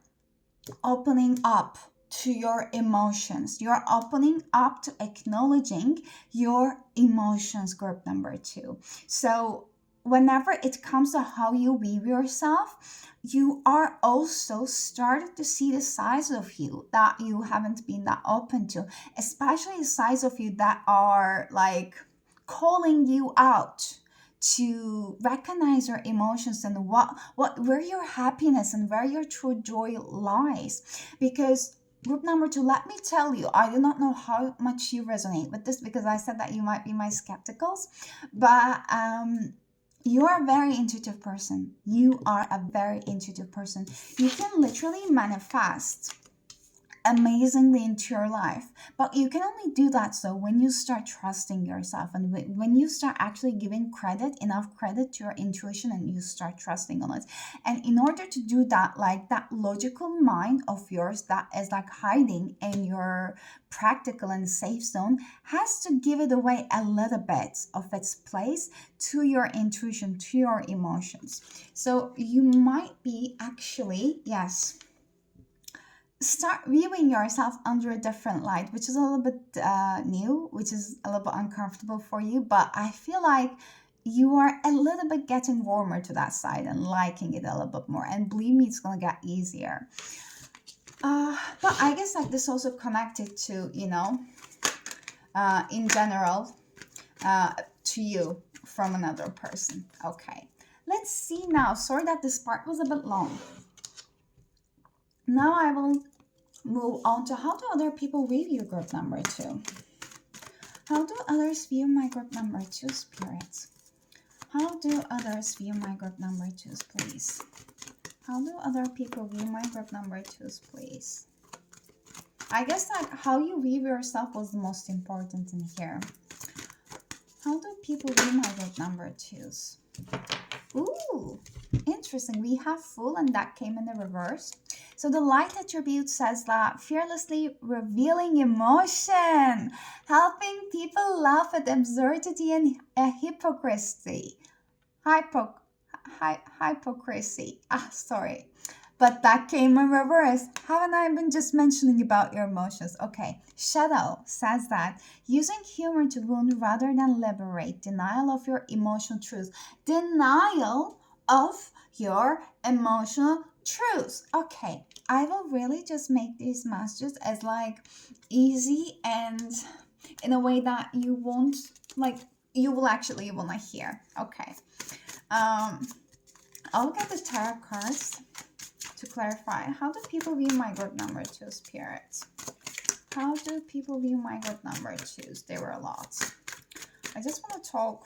opening up to your emotions. You're opening up to acknowledging your emotions, group number 2. So whenever it comes to how you view yourself, you are also started to see the sides of you that you haven't been that open to, especially the sides of you that are like calling you out to recognize your emotions and where your happiness and where your true joy lies. Because group number 2, let me tell you, I do not know how much you resonate with this because I said that you might be my skepticals, but you are a very intuitive person. You are a very intuitive person. You can literally manifest amazingly into your life, but you can only do that so when you start trusting yourself and when you start actually giving enough credit to your intuition, and you start trusting on it. And in order to do that, like that logical mind of yours that is like hiding in your practical and safe zone has to give it away a little bit of its place to your intuition, to your emotions. So you might be actually, yes, start viewing yourself under a different light, which is a little bit new, which is a little bit uncomfortable for you, but I feel like you are a little bit getting warmer to that side and liking it a little bit more, and believe me, it's gonna get easier. But I guess like this also connected to, in general, to you from another person. Okay, let's see now. Sorry that this part was a bit long. Now I will move on to how do other people view you, group number 2. How do others view my group number 2, spirits? How do others view my group number 2s, please? How do other people view my group number 2s, please? I guess like how you view yourself was the most important in here. How do people view my group number 2s? Ooh, interesting. We have Fool, and that came in the reverse. So the light attribute says that fearlessly revealing emotion, helping people laugh at absurdity and hypocrisy. Hypocrisy. Sorry. But that came in reverse. Haven't I been just mentioning about your emotions? Okay. Shadow says that using humor to wound rather than liberate. Denial of your emotional truth. Denial of your emotional truth. Okay. I will really just make these messages as like easy and in a way that you won't like, you will actually want to hear. Okay. I'll get the tarot cards to clarify. How do people view my group number 2, spirits? How do people view my group number 2s? There were a lot. I just want to talk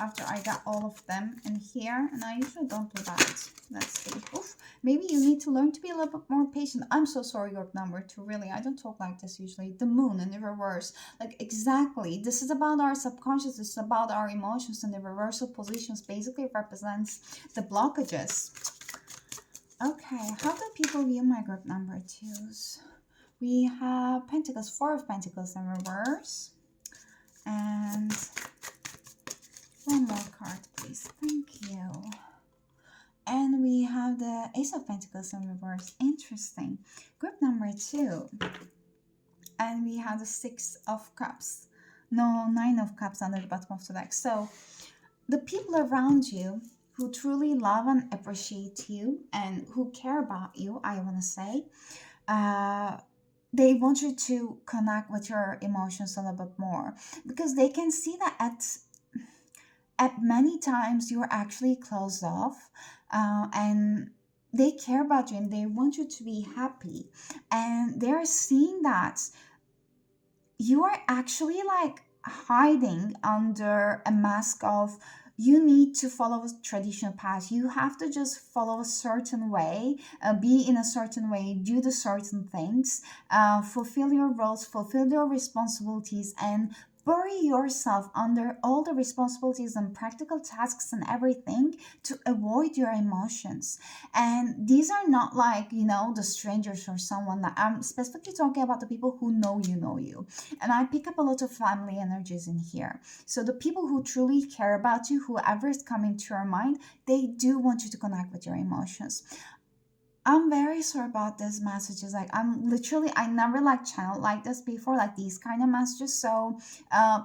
after I got all of them in here, and I usually don't do that. Let's see. Oof. Maybe you need to learn to be a little bit more patient. I'm so sorry, group number 2. Really, I don't talk like this usually. The moon in the reverse. Like, exactly. This is about our subconscious. This is about our emotions, and the reversal positions basically represents the blockages. Okay, how do people view my group number 2s? We have Pentacles, 4 of Pentacles in reverse. And one more card, please. Thank you. And we have the Ace of Pentacles in reverse. Interesting. Group number 2. And we have the 6 of Cups. No, 9 of Cups under the bottom of the deck. So the people around you who truly love and appreciate you and who care about you, I want to say, they want you to connect with your emotions a little bit more, because they can see that at many times you're actually closed off, and they care about you and they want you to be happy, and they're seeing that you are actually like hiding under a mask of you need to follow a traditional path. You have to just follow a certain way, be in a certain way, do the certain things, fulfill your roles, fulfill your responsibilities, and bury yourself under all the responsibilities and practical tasks and everything to avoid your emotions. And these are not like, the strangers or someone. That I'm specifically talking about the people who know you. And I pick up a lot of family energies in here. So the people who truly care about you, whoever is coming to your mind, they do want you to connect with your emotions. I'm very sorry about these messages. Like, I never like channeled like this before, like these kind of messages. So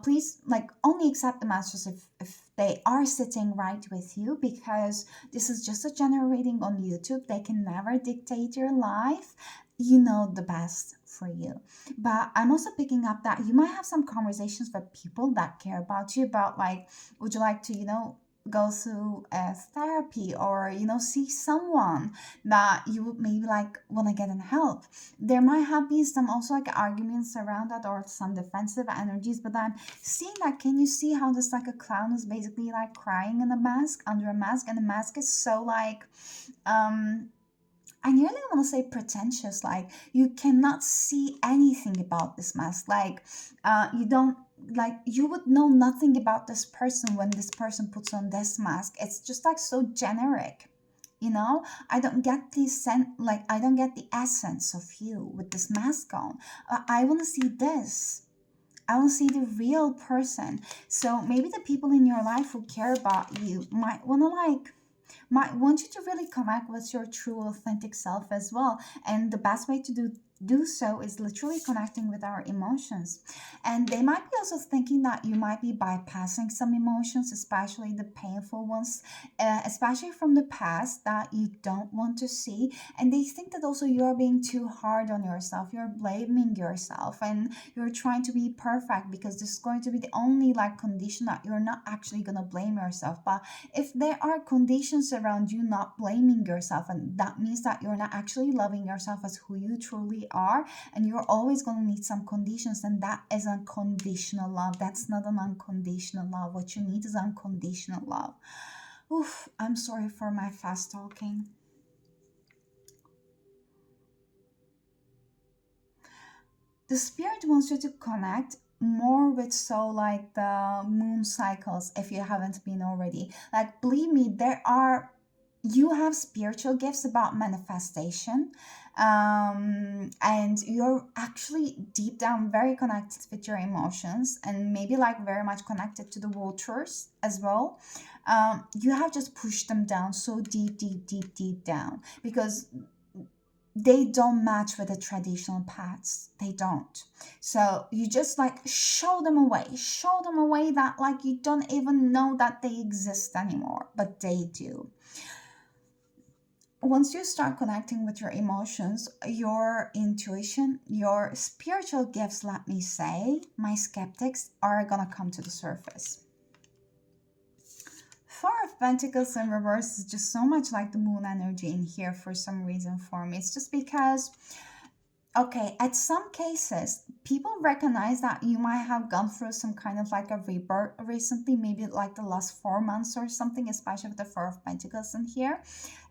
please, like, only accept the messages if they are sitting right with you, because this is just a generating on YouTube. They can never dictate your life. You know the best for you. But I'm also picking up that you might have some conversations with people that care about you, about like, would you like to, go through a therapy, or see someone that you would maybe like want to get in help. There might have been some also like arguments around that, or some defensive energies, but I'm seeing that, can you see how this like a clown is basically like crying in a mask, under a mask, and the mask is so like um I nearly want to say pretentious. Like, you cannot see anything about this mask. Like, you don't, like, you would know nothing about this person when this person puts on this mask. It's just like so generic. I don't get the like, I don't get the essence of you with this mask on. I want to see this. I want to see the real person. So maybe the people in your life who care about you might want you to really connect with your true authentic self as well. And the best way to do so is literally connecting with our emotions. And they might be also thinking that you might be bypassing some emotions, especially the painful ones, especially from the past, that you don't want to see. And they think that also you're being too hard on yourself, you're blaming yourself, and you're trying to be perfect, because this is going to be the only like condition that you're not actually going to blame yourself. But if there are conditions around you not blaming yourself, and that means that you're not actually loving yourself as who you truly are, and you're always going to need some conditions, and that is unconditional love. That's not an unconditional love. What you need is unconditional love. Oof, I'm sorry for my fast talking. The spirit wants you to connect more with, so like the moon cycles, if you haven't been already. Like, believe me, you have spiritual gifts about manifestation, and you're actually deep down very connected with your emotions, and maybe like very much connected to the waters as well. You have just pushed them down so deep, deep, deep, deep down, because they don't match with the traditional paths. They don't. So you just like show them away that like you don't even know that they exist anymore, but they do. Once you start connecting with your emotions, your intuition, your spiritual gifts, let me say, my skeptics, are gonna come to the surface. Four of Pentacles in reverse is just so much like the moon energy in here for some reason for me. It's just because, okay, at some cases, people recognize that you might have gone through some kind of like a rebirth recently, maybe like the last 4 months or something, especially with the Four of Pentacles in here.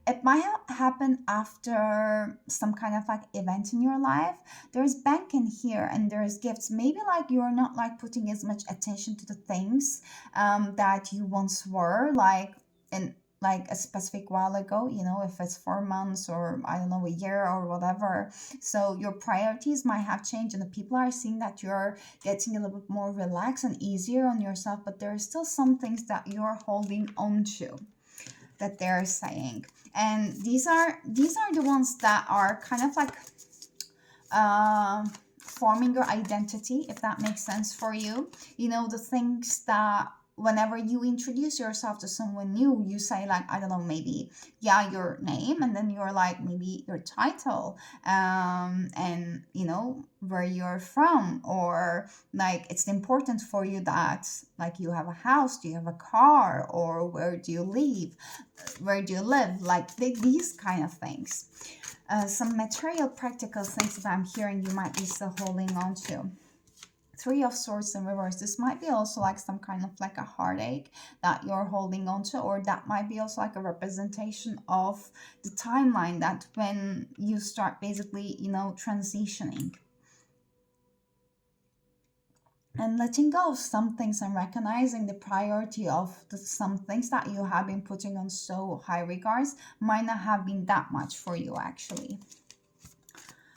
It might happen after some kind of like event in your life. There's bank in here, and there's gifts. Maybe like you're not like putting as much attention to the things that you once were, like in like a specific while ago, if it's 4 months, or I don't know, a year or whatever. So your priorities might have changed, and the people are seeing that you're getting a little bit more relaxed and easier on yourself, but there are still some things that you're holding on to, that they're saying. And these are the ones that are kind of like forming your identity, if that makes sense for you. The things that whenever you introduce yourself to someone new, you say like, I don't know, maybe, yeah, your name, and then you're like, maybe your title, and where you're from, or like it's important for you that like you have a house, do you have a car, or where do you live, like these kind of things. Some material practical things that I'm hearing you might be still holding on to. Three of Swords in reverse. This might be also like some kind of like a heartache that you're holding on to, or that might be also like a representation of the timeline that when you start basically, you know, transitioning and letting go of some things and recognizing the priority of some things that you have been putting on so high regards might not have been that much for you actually.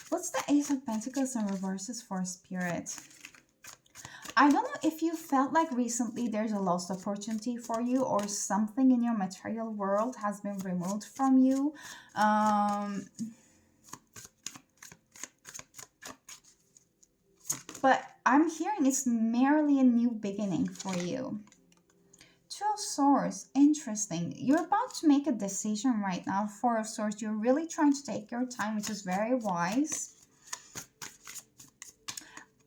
What's the Ace of Pentacles in reverses for Spirit? I don't know if you felt like recently there's a lost opportunity for you, or something in your material world has been removed from you. But I'm hearing it's merely a new beginning for you. Two of Swords, interesting. You're about to make a decision right now. Four of Swords, you're really trying to take your time, which is very wise.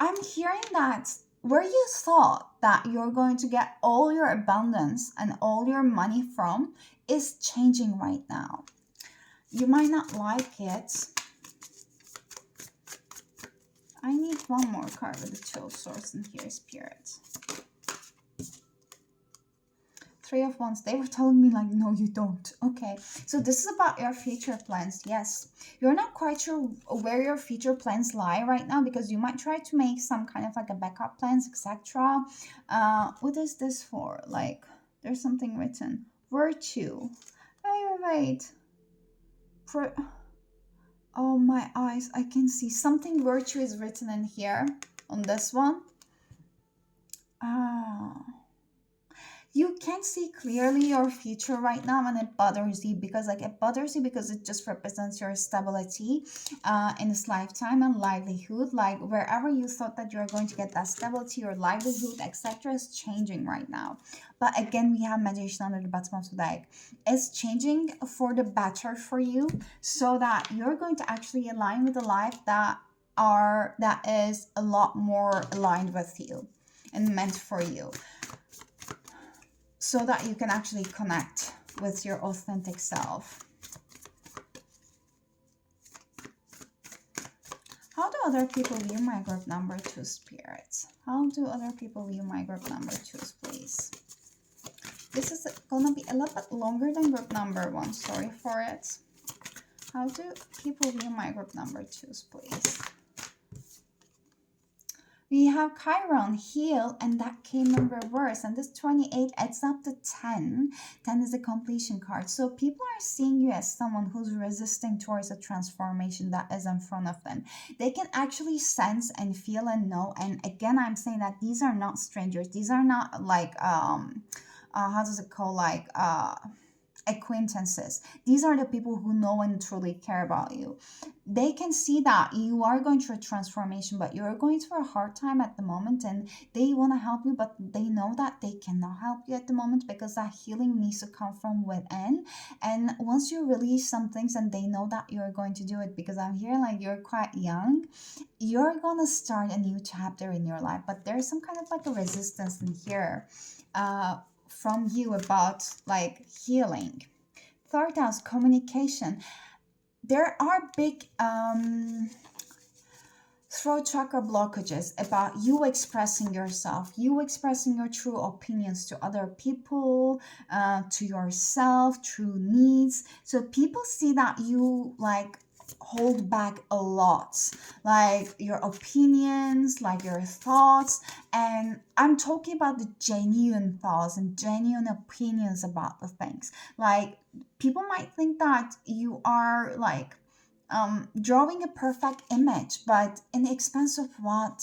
I'm hearing that where you thought that you're going to get all your abundance and all your money from is changing right now. You might not like it. I need one more card with the Two of Swords in here, Spirit. Three of Wands. They were telling me like, no, you don't. Okay, so this is about your future plans. Yes, you're not quite sure where your future plans lie right now, because you might try to make some kind of like a backup plans, etc. What is this for? Like, there's something written. Virtue. Wait. Oh, my eyes. I can see something virtue is written in here on this one. You can see clearly your future right now, and it bothers you because it just represents your stability in this lifetime and livelihood. Like wherever you thought that you're going to get that stability or livelihood, etc., is changing right now. But again, we have Magician under the bottom of the deck. It's changing for the better for you, so that you're going to actually align with a life that is a lot more aligned with you and meant for you, so that you can actually connect with your authentic self. How do other people view my group number 2, Spirits? How do other people view my group number 2, please? This is gonna be a little bit longer than group number 1. Sorry for it. How do people view my group number 2, please? We have Chiron, heal, and that came in reverse. And this 28 adds up to 10. 10 is a completion card. So people are seeing you as someone who's resisting towards a transformation that is in front of them. They can actually sense and feel and know. And again, I'm saying that these are not strangers. These are not like, how does it call, like, acquaintances. These are the people who know and truly care about you. They can see that you are going through a transformation, but you're going through a hard time at the moment, and they want to help you, but they know that they cannot help you at the moment because that healing needs to come from within. And once you release some things and they know that you're going to do it, because I'm hearing like you're quite young, you're gonna start a new chapter in your life, but there's some kind of like a resistance in here from you about like healing. Third house, communication. There are big throat chakra blockages about you expressing yourself, you expressing your true opinions to other people, to yourself, true needs. So people see that you like hold back a lot, like your opinions, like your thoughts. And I'm talking about the genuine thoughts and genuine opinions about the things. Like people might think that you are like drawing a perfect image, but in the expense of what?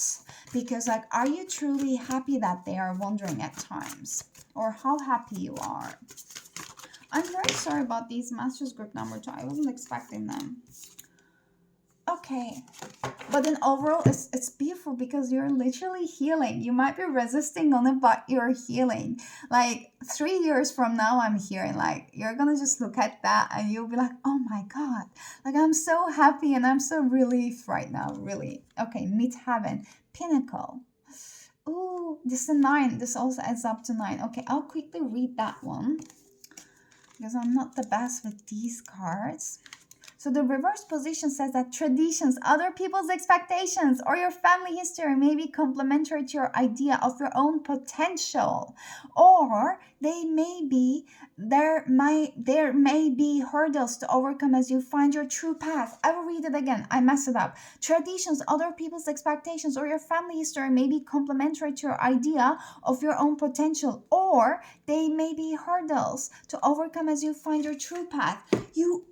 Because like, are you truly happy? That they are wondering at times, or how happy you are. I'm very sorry about these Masters group number 2. I wasn't expecting them. Okay, but then overall it's beautiful because you're literally healing. You might be resisting on it, but you're healing. Like 3 years from now, I'm hearing like you're gonna just look at that and you'll be like, oh my god, like I'm so happy and I'm so relieved right now, really. Okay, meet heaven, pinnacle. Oh, this is a 9. This also adds up to 9. Okay, I'll quickly read that one because I'm not the best with these cards. So the reverse position says that traditions, other people's expectations, or your family history may be complementary to your idea of your own potential, or there may be hurdles to overcome as you find your true path. I will read it again. I messed it up. Traditions, other people's expectations, or your family history may be complementary to your idea of your own potential, or they may be hurdles to overcome as you find your true path.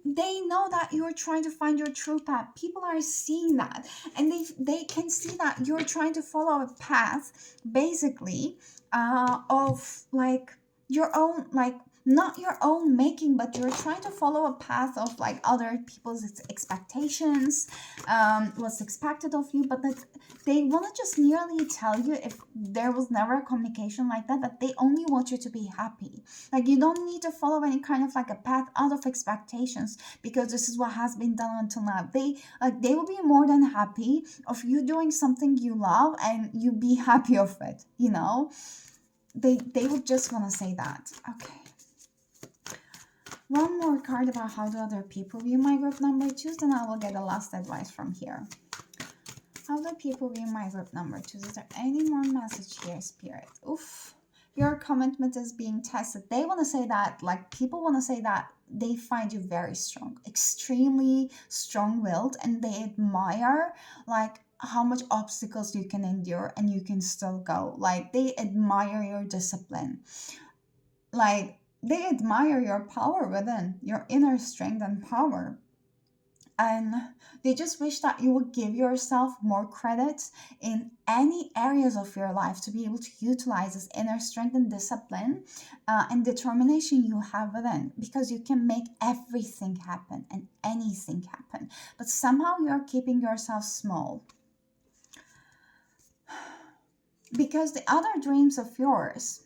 They know that you're trying to find your true path. People are seeing that, and they can see that you're trying to follow a path, basically, of like your own, like not your own making, but you're trying to follow a path of like other people's expectations, what's expected of you. But that they want to just nearly tell you, if there was never a communication like that, that they only want you to be happy. Like you don't need to follow any kind of like a path out of expectations, because this is what has been done until now. They will be more than happy of you doing something you love and you be happy of it, you know. They would just want to say that. Okay. One more card about how do other people view my group number 2, then I will get the last advice from here. How do people view my group number 2? Is there any more message here, Spirit? Oof. Your commitment is being tested. They want to say that, like, people want to say that they find you very strong, extremely strong-willed, and they admire, like, how much obstacles you can endure and you can still go. Like, they admire your discipline. Like, they admire your power within, your inner strength and power. And they just wish that you would give yourself more credit in any areas of your life to be able to utilize this inner strength and discipline and determination you have within, because you can make everything happen and anything happen. But somehow you're keeping yourself small. Because the other dreams of yours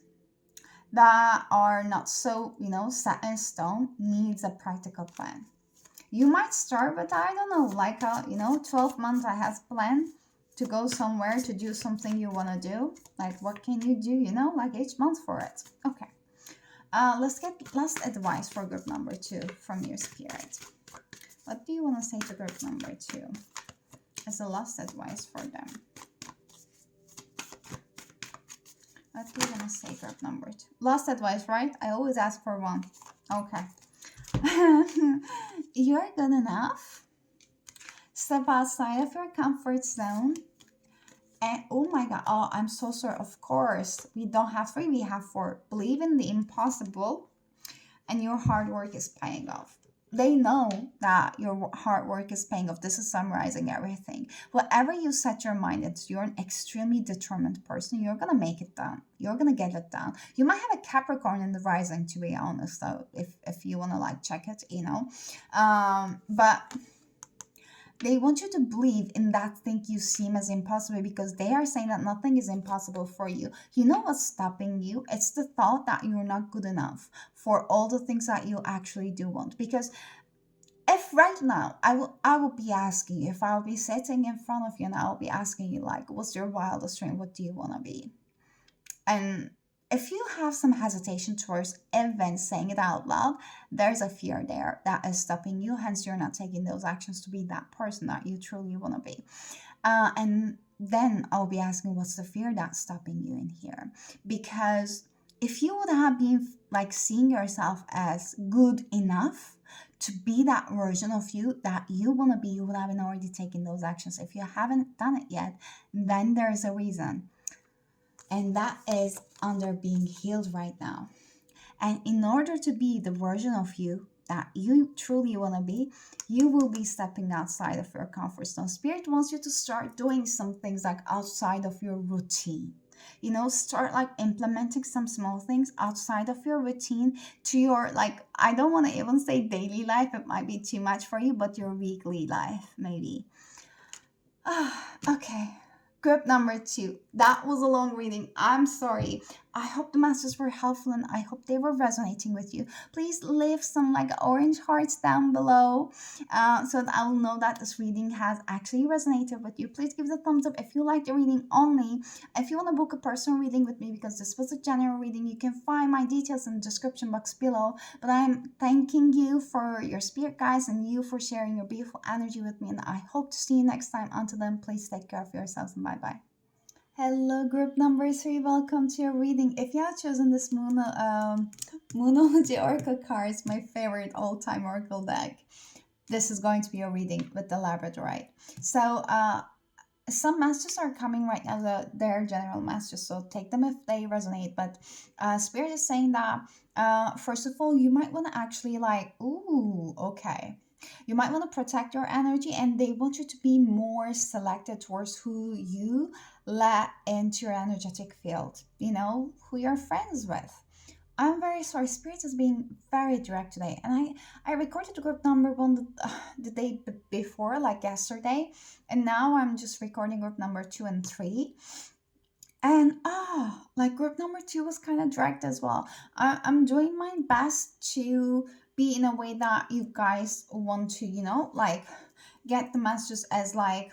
that are not so, set in stone needs a practical plan. You might start with, I don't know, like 12 months I have planned to go somewhere to do something you want to do. Like, what can you do, like each month for it? Okay. Let's get last advice for group number 2 from your spirit. What do you want to say to group number 2 as the last advice for them? What do you want to say, group number 2? Last advice, right? I always ask for one. Okay. You're good enough. Step outside of your comfort zone. And oh my God, oh, I'm so sorry. Of course, we don't have 3, we have 4. Believe in the impossible, and your hard work is paying off. They know that your hard work is paying off. This is summarizing everything. Whatever you set your mind into, you're an extremely determined person. You're going to make it done. You're going to get it done. You might have a Capricorn in the rising, to be honest, though, if you want to like check it, but they want you to believe in that thing you seem as impossible, because they are saying that nothing is impossible for you. You know what's stopping you? It's the thought that you're not good enough for all the things that you actually do want. Because if right now I will be asking you, if I'll be sitting in front of you and I'll be asking you, like, what's your wildest dream? What do you want to be? And if you have some hesitation towards even saying it out loud, there's a fear there that is stopping you. Hence, you're not taking those actions to be that person that you truly want to be. And then I'll be asking, what's the fear that's stopping you in here? Because if you would have been like seeing yourself as good enough to be that version of you that you want to be, you would have been already taking those actions. If you haven't done it yet, then there's a reason. And that is under being healed right now. And in order to be the version of you that you truly want to be, you will be stepping outside of your comfort zone. Spirit wants you to start doing some things like outside of your routine. Start like implementing some small things outside of your routine to your, like, I don't want to even say daily life. It might be too much for you, but your weekly life, maybe. Okay. Group number 2. That was a long reading. I'm sorry. I hope the messages were helpful and I hope they were resonating with you. Please leave some like orange hearts down below so that I will know that this reading has actually resonated with you. Please give it a thumbs up if you like the reading only. If you want to book a personal reading with me, because this was a general reading, you can find my details in the description box below. But I'm thanking you for your spirit guides and you for sharing your beautiful energy with me. And I hope to see you next time. Until then, please take care of yourselves and bye bye. Hello, group number 3. Welcome to your reading. If you have chosen this Moonology Oracle cards, my favorite all-time Oracle deck, this is going to be your reading with the Labradorite. So, some messages are coming right now. They're general messages, so take them if they resonate. But Spirit is saying that, first of all, you might want to actually like, ooh, okay. You might want to protect your energy, and they want you to be more selected towards who you let into your energetic field, who you're friends with. I'm very sorry. Spirit is being very direct today, and I recorded group number 1 the day before, like yesterday, and now I'm just recording group number 2 and 3. And like group number 2 was kind of dragged as well. I'm doing my best to be in a way that you guys want to, like get the messages as like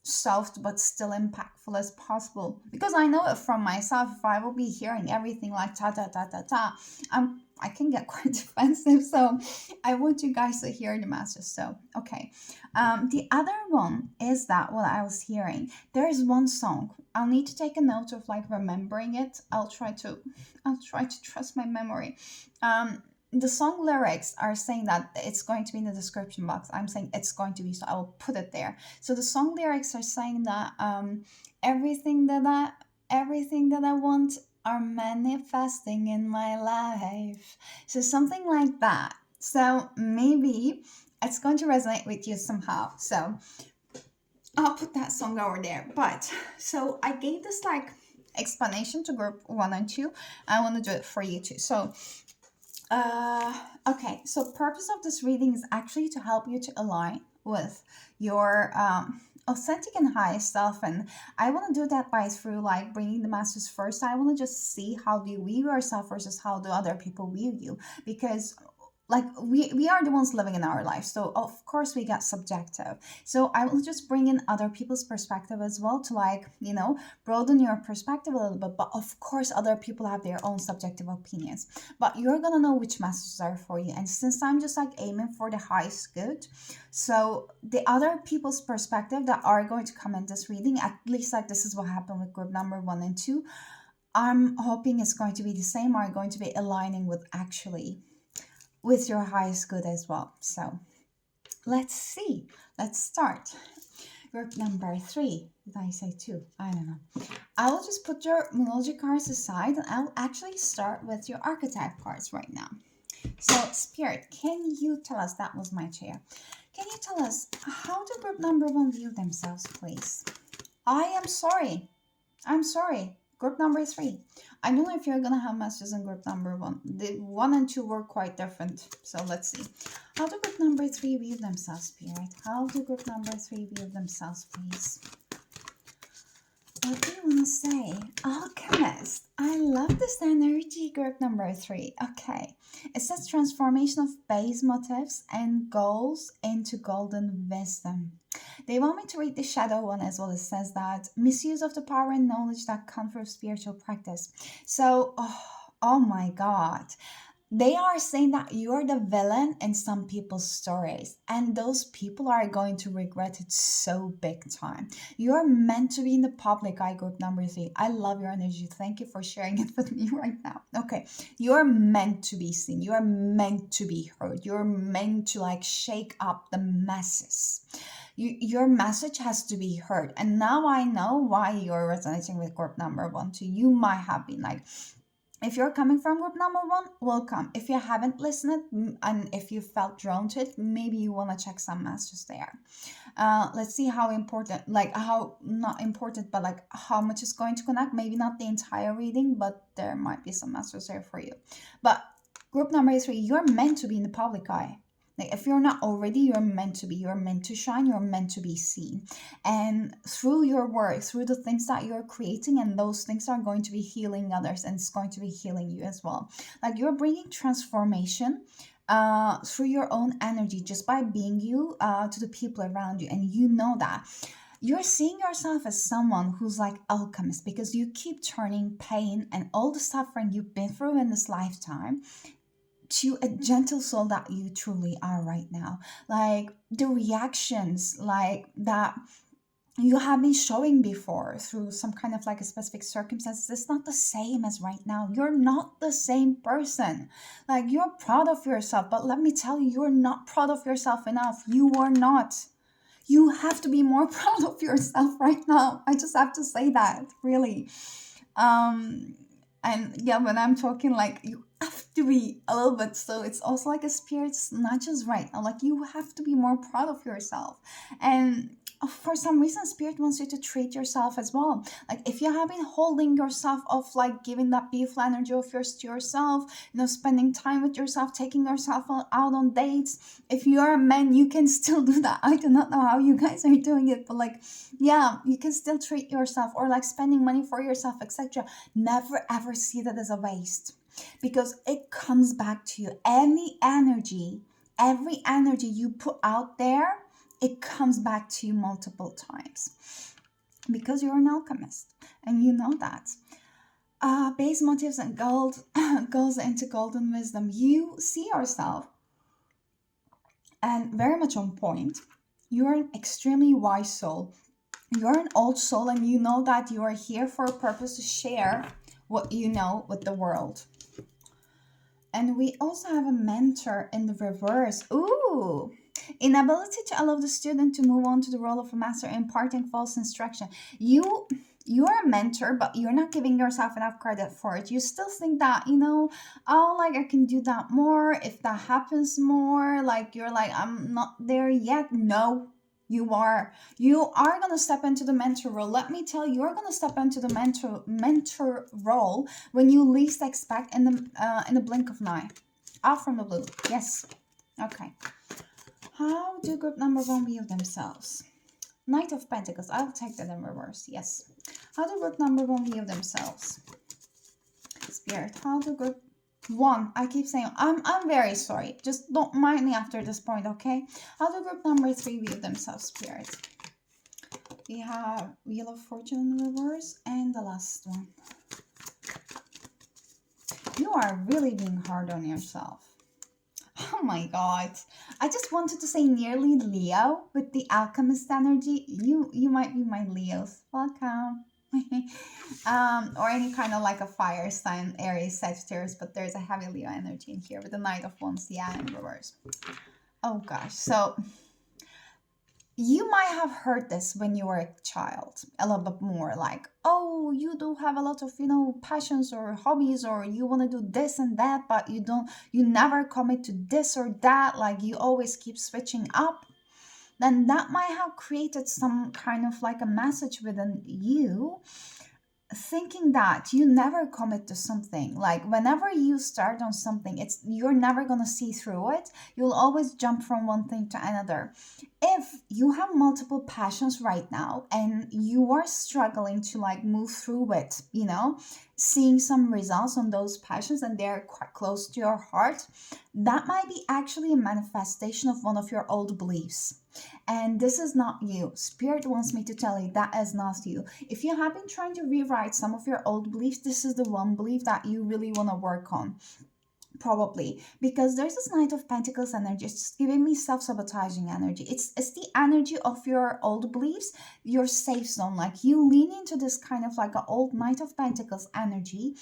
soft but still impactful as possible, because I know it from myself. If I will be hearing everything like ta ta ta ta ta, I can get quite defensive. So I want you guys to hear the message. So okay, the other one is that what I was hearing, there is one song. I'll need to take a note of like remembering it. I'll try to trust my memory. The song lyrics are saying that it's going to be in the description box. I'm saying it's going to be, so I will put it there. So the song lyrics are saying that everything that I want are manifesting in my life. So something like that. So maybe it's going to resonate with you somehow. So I'll put that song over there. But so I gave this like explanation to group 1 and 2. I want to do it for you too. So okay, so purpose of this reading is actually to help you to align with your authentic and highest self, and I want to do that by through like bringing the masters first. I want to just see how do you view yourself versus how do other people view you, because like we are the ones living in our life, so of course we get subjective. So I will just bring in other people's perspective as well to like broaden your perspective a little bit. But of course other people have their own subjective opinions, but you're gonna know which messages are for you. And since I'm just like aiming for the highest good, so the other people's perspective that are going to come in this reading, at least like this is what happened with group number 1 and 2, I'm hoping it's going to be the same, are going to be aligning with your highest good as well. So let's see. Let's start. Group number 3. Did I say 2? I don't know. I will just put your Moonology cards aside and I'll actually start with your archetype cards right now. So Spirit, can you tell us, that was my chair. Can you tell us how do group number 1 view themselves, please? I am sorry. I'm sorry. Group number 3. I don't know if you're gonna have messages in group number 1. The 1 and 2 were quite different. So let's see. How do group number 3 view themselves, Spirit? How do group number 3 view themselves, please? What do you want to say? Alchemist. I love this energy, group number 3. Okay. It says transformation of base motives and goals into golden wisdom. They want me to read the shadow one as well. It says that misuse of the power and knowledge that come from spiritual practice. So, oh my God. They are saying that you're the villain in some people's stories, and those people are going to regret it so big time. You're meant to be in the public eye, group number 3. I love your energy. Thank you for sharing it with me right now. Okay, you're meant to be seen. You're meant to be heard. You're meant to like shake up the masses. Your message has to be heard. And now I know why you're resonating with group number 1 too. You might have been like, if you're coming from group number 1, welcome. If you haven't listened and if you felt drawn to it, maybe you want to check some messages there. Let's see how important, like how, not important, but like how much is going to connect. Maybe not the entire reading, but there might be some messages there for you. But group number 3, you're meant to be in the public eye. Like if you're not already, you're meant to be. You're meant to shine. You're meant to be seen. And through your work, through the things that you're creating, and those things are going to be healing others, and it's going to be healing you as well. Like you're bringing transformation through your own energy just by being you to the people around you. And you know that you're seeing yourself as someone who's like alchemist, because you keep turning pain and all the suffering you've been through in this lifetime to a gentle soul that you truly are right now. Like the reactions like that you have been showing before through some kind of like a specific circumstances, it's not the same as right now. You're not the same person. Like you're proud of yourself, but let me tell you, you're not proud of yourself enough. You are not. You have to be more proud of yourself right now. I just have to say that, really. um and yeah, when I'm talking, like, you have to be a little bit, so it's also like a spirit's not just right now, like you have to be more proud of yourself. And for some reason spirit wants you to treat yourself as well. Like if you have been holding yourself off, like giving that beautiful energy of yours to yourself, spending time with yourself, taking yourself out on dates. If you're a man, you can still do that. I do not know how you guys are doing it, but like, yeah, you can still treat yourself, or like spending money for yourself, etc. Never ever see that as a waste, because it comes back to you. Every energy you put out there, it comes back to you multiple times, because you're an alchemist and you know that. Base motives and gold goes into golden wisdom. You see yourself and very much on point. You're an extremely wise soul. You're an old soul, and you know that you are here for a purpose, to share what you know with the world. And we also have a mentor in the reverse. Ooh, inability to allow the student to move on to the role of a master, imparting false instruction. You're a mentor, but you're not giving yourself enough credit for it. You still think that, oh, like I can do that more if that happens more. Like you're like, I'm not there yet. No, you are going to step into the mentor role. Let me tell you, you're going to step into the mentor role when you least expect, in the blink of an eye. Out from the blue. Yes. Okay. How do group number one view themselves? Knight of Pentacles. I'll take that in reverse. Yes. How do group number one view themselves? Spirit. How do group one? I keep saying, I'm very sorry. Just don't mind me after this point, okay? How do group number three view themselves, Spirit? We have Wheel of Fortune in reverse, and the last one. You are really being hard on yourself. Oh my god. I just wanted to say nearly Leo with the alchemist energy. You might be my Leos. Welcome. Or any kind of like a fire sign, Aries, Sagittarius, but there's a heavy Leo energy in here with the Knight of Wands, yeah, in reverse. Oh gosh. So you might have heard this when you were a child a little bit more, like, oh, you do have a lot of passions or hobbies, or you want to do this and that, but you never commit to this or that, like you always keep switching up. Then that might have created some kind of like a message within you, thinking that you never commit to something. Like whenever you start on something, you're never going to see through it. You'll always jump from one thing to another. If you have multiple passions right now and you are struggling to like move through it, seeing some results on those passions and they're quite close to your heart, that might be actually a manifestation of one of your old beliefs. And this is not you. Spirit wants me to tell you that is not you. If you have been trying to rewrite some of your old beliefs, this is the one belief that you really want to work on. Probably because there's this Knight of Pentacles energy. It's just giving me self-sabotaging energy. It's the energy of your old beliefs, your safe zone. Like you lean into this kind of like an old Knight of Pentacles energy.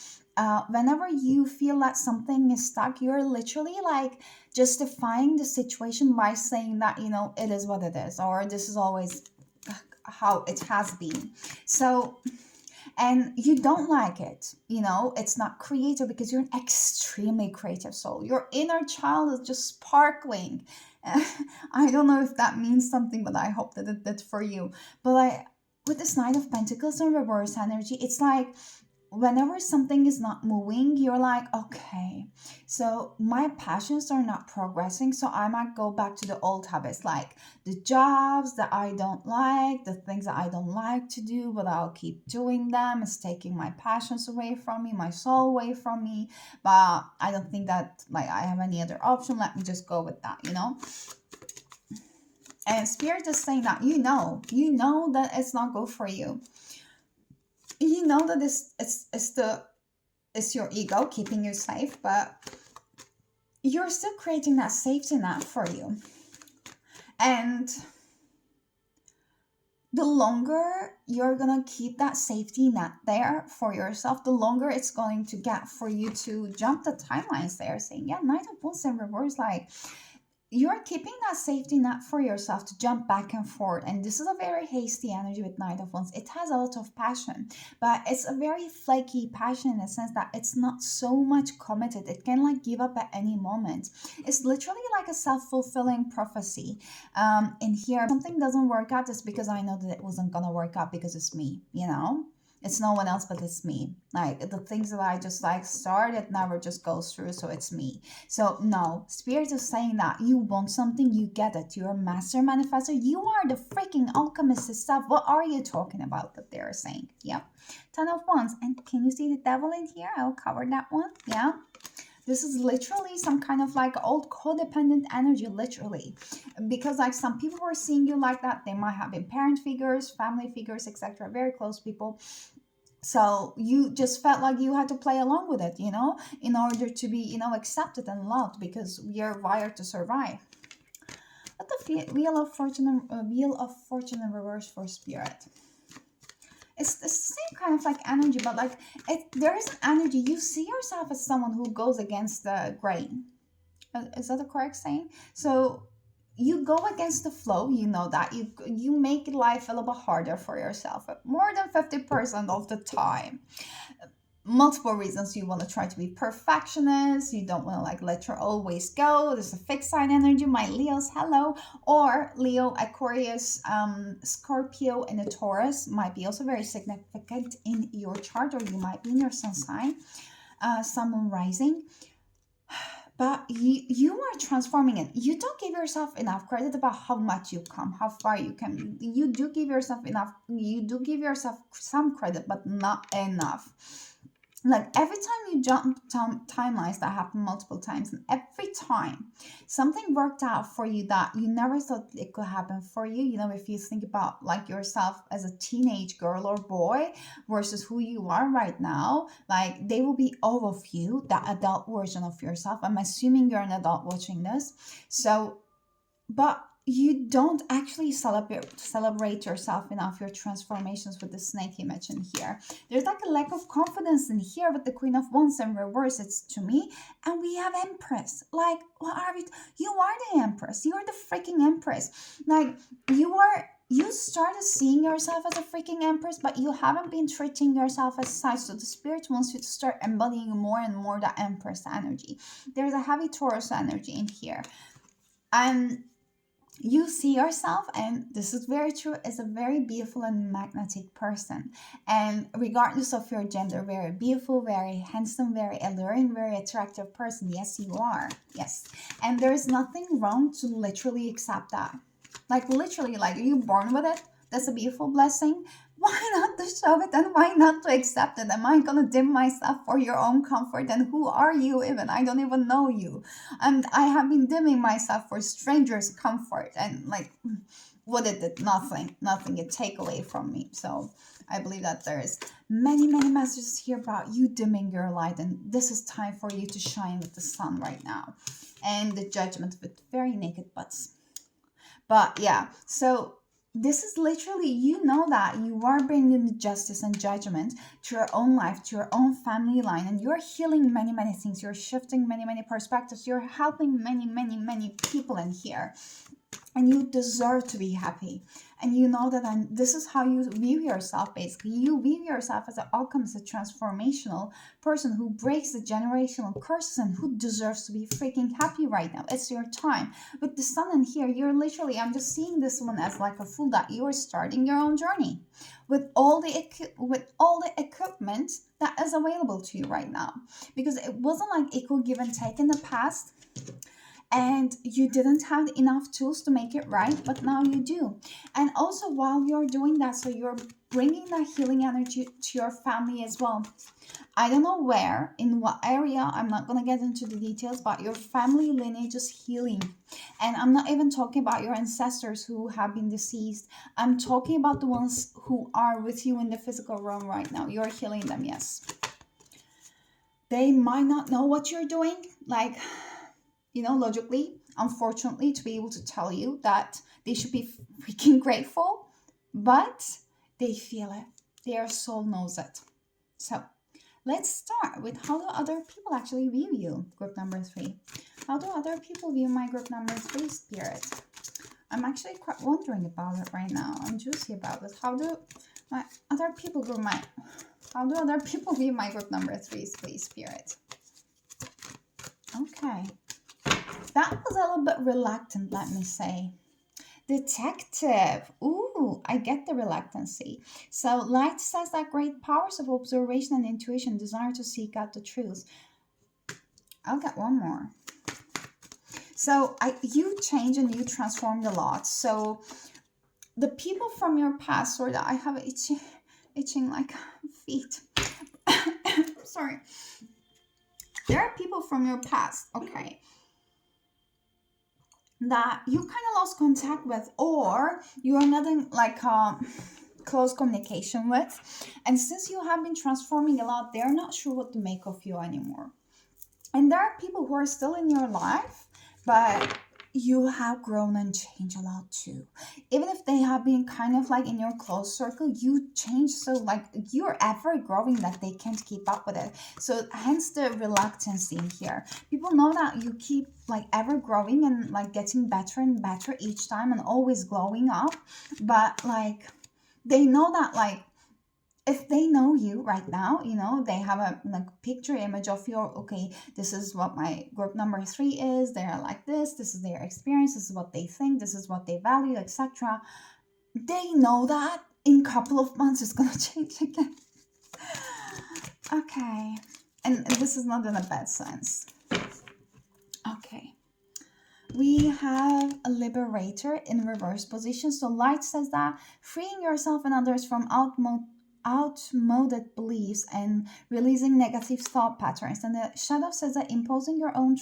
Whenever you feel that something is stuck, you're literally like justifying the situation by saying that it is what it is, or this is always how it has been. So, and you don't like it, it's not creative, because you're an extremely creative soul. Your inner child is just sparkling. I don't know if that means something, but I hope that it did for you. But with this Knight of Pentacles in reverse energy, it's like whenever something is not moving, you're like, okay, so my passions are not progressing, so I might go back to the old habits, like the jobs that I don't like, the things that I don't like to do, but I'll keep doing them. It's taking my passions away from me, my soul away from me, but I don't think that like I have any other option. Let me just go with that, you know. And spirit is saying that you know that it's not good for you. You know that it's your ego keeping you safe, but you're still creating that safety net for you. And the longer you're gonna keep that safety net there for yourself, the longer it's going to get for you to jump the timelines there, saying, yeah, Knight of Wands in reverse, like you're keeping that safety net for yourself to jump back and forth. And this is a very hasty energy with Knight of Wands. It has a lot of passion, but it's a very flaky passion in the sense that it's not so much committed. It can like give up at any moment. It's literally like a self-fulfilling prophecy. In here, something doesn't work out, it's because I know that it wasn't gonna work out because it's me, you know? It's no one else but it's me. Like the things that I just like start, it never just goes through, so it's me. So no, spirit is saying that you want something, you get it. You're a master manifester. You are the freaking alchemist itself. What are you talking about that they're saying? Yeah. 10 of Wands. And can you see the devil in here? I'll cover that one. Yeah. This is literally some kind of like old codependent energy, literally. Because like some people were seeing you like that. They might have been parent figures, family figures, etc. Very close people. So you just felt like you had to play along with it, you know, in order to be, you know, accepted and loved, because we are wired to survive. But the Wheel of Fortune, Wheel of Fortune in reverse for spirit. It's the same kind of like energy, but like there is an energy. You see yourself as someone who goes against the grain. Is that the correct saying? So you go against the flow, you know that you make life a little bit harder for yourself more than 50% of the time. Multiple reasons. You want to try to be perfectionist, you don't want to like let your always go. There's a fixed sign energy, my Leos, hello. Or Leo, Aquarius, Scorpio, and a Taurus might be also very significant in your chart, or you might be in your sun sign, sun, moon, rising. But you are transforming it. You don't give yourself enough credit about how much you've come, how far you can. You do give yourself enough. You do give yourself some credit, but not enough. Like every time you jump timelines, that happen multiple times, and every time something worked out for you that you never thought it could happen for you. You know, if you think about like yourself as a teenage girl or boy versus who you are right now, like they will be all of you, that adult version of yourself. I'm assuming you're an adult watching this. So, but you don't actually celebrate yourself enough, your transformations, with the snake image in here. There's like a lack of confidence in here with the Queen of Wands in reverse, it's to me. And we have Empress. Like, what are we? You are the Empress. You are the freaking Empress. Like, you started seeing yourself as a freaking Empress, but you haven't been treating yourself as such. So the spirit wants you to start embodying more and more that Empress energy. There's a heavy Taurus energy in here. And you see yourself, and this is very true, as a very beautiful and magnetic person. And regardless of your gender, very beautiful, very handsome, very alluring, very attractive person. Yes, you are. Yes. And there's nothing wrong to literally accept that. Like literally, like you're born with it. That's a beautiful blessing. Why not to show it, and why not to accept it? Am I gonna dim myself for your own comfort? And who are you even? I don't even know you. And I have been dimming myself for strangers' comfort. And like, what did it? Nothing. Nothing it take away from me. So I believe that there's many, many messages here about you dimming your light. And this is time for you to shine with the sun right now. And the Judgment with very naked butts. But yeah, so this is literally, you know that you are bringing the justice and judgment to your own life, to your own family line, and you're healing many, many things. You're shifting many, many perspectives. You're helping many, many, many people in here. And you deserve to be happy. And you know that, and this is how you view yourself. Basically, you view yourself as an alchemist, a transformational person who breaks the generational curses and who deserves to be freaking happy right now. It's your time. With the sun in here, you're literally, I'm just seeing this one as like a fool, that you are starting your own journey with all the equipment that is available to you right now, because it wasn't like equal give and take in the past, and you didn't have enough tools to make it right, but now you do. And also, while you're doing that, so you're bringing that healing energy to your family as well. I don't know where, in what area, I'm not going to get into the details, but your family lineage is healing. And I'm not even talking about your ancestors who have been deceased. I'm talking about the ones who are with you in the physical realm right now. You're healing them, yes. They might not know what you're doing, like, logically, unfortunately, to be able to tell you that they should be freaking grateful, but they feel it. Their soul knows it. So let's start with, how do other people actually view you, group number 3? How do other people view my group number 3 spirit? I'm actually quite wondering about it right now. I'm juicy about it. How do other people view my group number 3, please, spirit? Okay. That was a little bit reluctant, let me say. Detective. Ooh, I get the reluctancy. So light says that great powers of observation and intuition, desire to seek out the truth. I'll get one more. So you change and you transformed a lot. So the people from your past, or that I have itching like feet. Sorry. There are people from your past, okay, that you kind of lost contact with, or you are not in like close communication with, and since you have been transforming a lot, they're not sure what to make of you anymore. And there are people who are still in your life, but you have grown and changed a lot too. Even if they have been kind of like in your close circle, you change, so like you're ever growing that they can't keep up with it. So hence the reluctancy here. People know that you keep like ever growing and like getting better and better each time and always glowing up, but like they know that like if they know you right now, they have a like picture image of your, okay, this is what my group number 3 is. They're like this is their experience, this is what they think, this is what they value, etc. They know that in a couple of months it's gonna change again. Okay, and this is not in a bad sense. Okay, we have a liberator in reverse position. So light says that freeing yourself and others from outmoded beliefs and releasing negative thought patterns. And the shadow says that imposing your own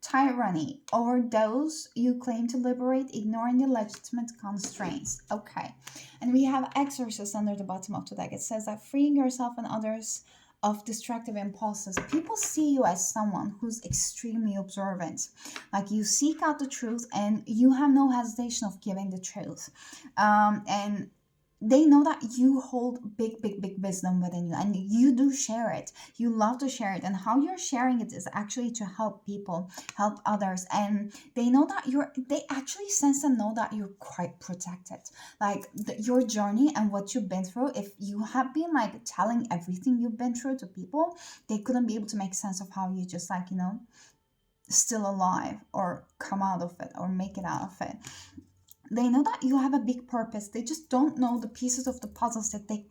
tyranny over those you claim to liberate, ignoring the legitimate constraints. Okay, and we have exorcist under the bottom of the deck. It says that freeing yourself and others of destructive impulses. People see you as someone who's extremely observant. Like you seek out the truth and you have no hesitation of giving the truth. And they know that you hold big wisdom within you, and you do share it. You love to share it, and how you're sharing it is actually to help people, help others. And they know that they actually sense and know that you're quite protected. Like your journey and what you've been through, if you have been like telling everything you've been through to people, they couldn't be able to make sense of how you just like, still alive or come out of it or make it out of it. They know that you have a big purpose. They just don't know the pieces of the puzzles that they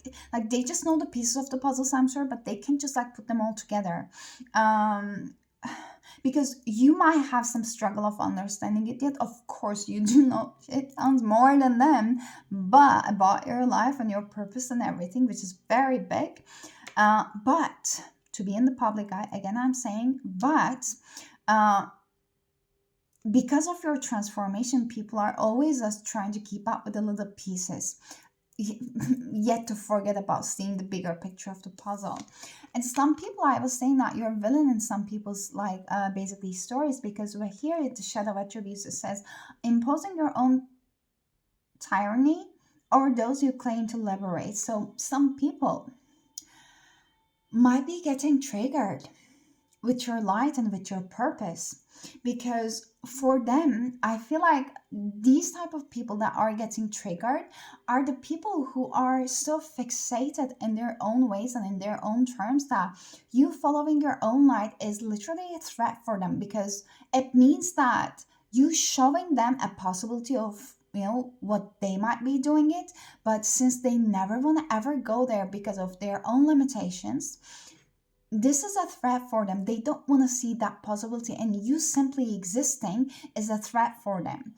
just know the pieces of the puzzles, I'm sure, but they can just like put them all together. Because you might have some struggle of understanding it yet. Of course, you do know it sounds more than them, but about your life and your purpose and everything, which is very big. But to be in the public eye, again, I'm saying, but because of your transformation, people are always just trying to keep up with the little pieces, yet to forget about seeing the bigger picture of the puzzle. And some people, I was saying that you're a villain in some people's like basically stories, because we're here at the shadow attributes. It says imposing your own tyranny over those you claim to liberate. So some people might be getting triggered with your light and with your purpose, because for them, I feel like these type of people that are getting triggered are the people who are so fixated in their own ways and in their own terms that you following your own light is literally a threat for them, because it means that you showing them a possibility of, what they might be doing it, but since they never want to ever go there because of their own limitations, this is a threat for them. They don't want to see that possibility, and you simply existing is a threat for them.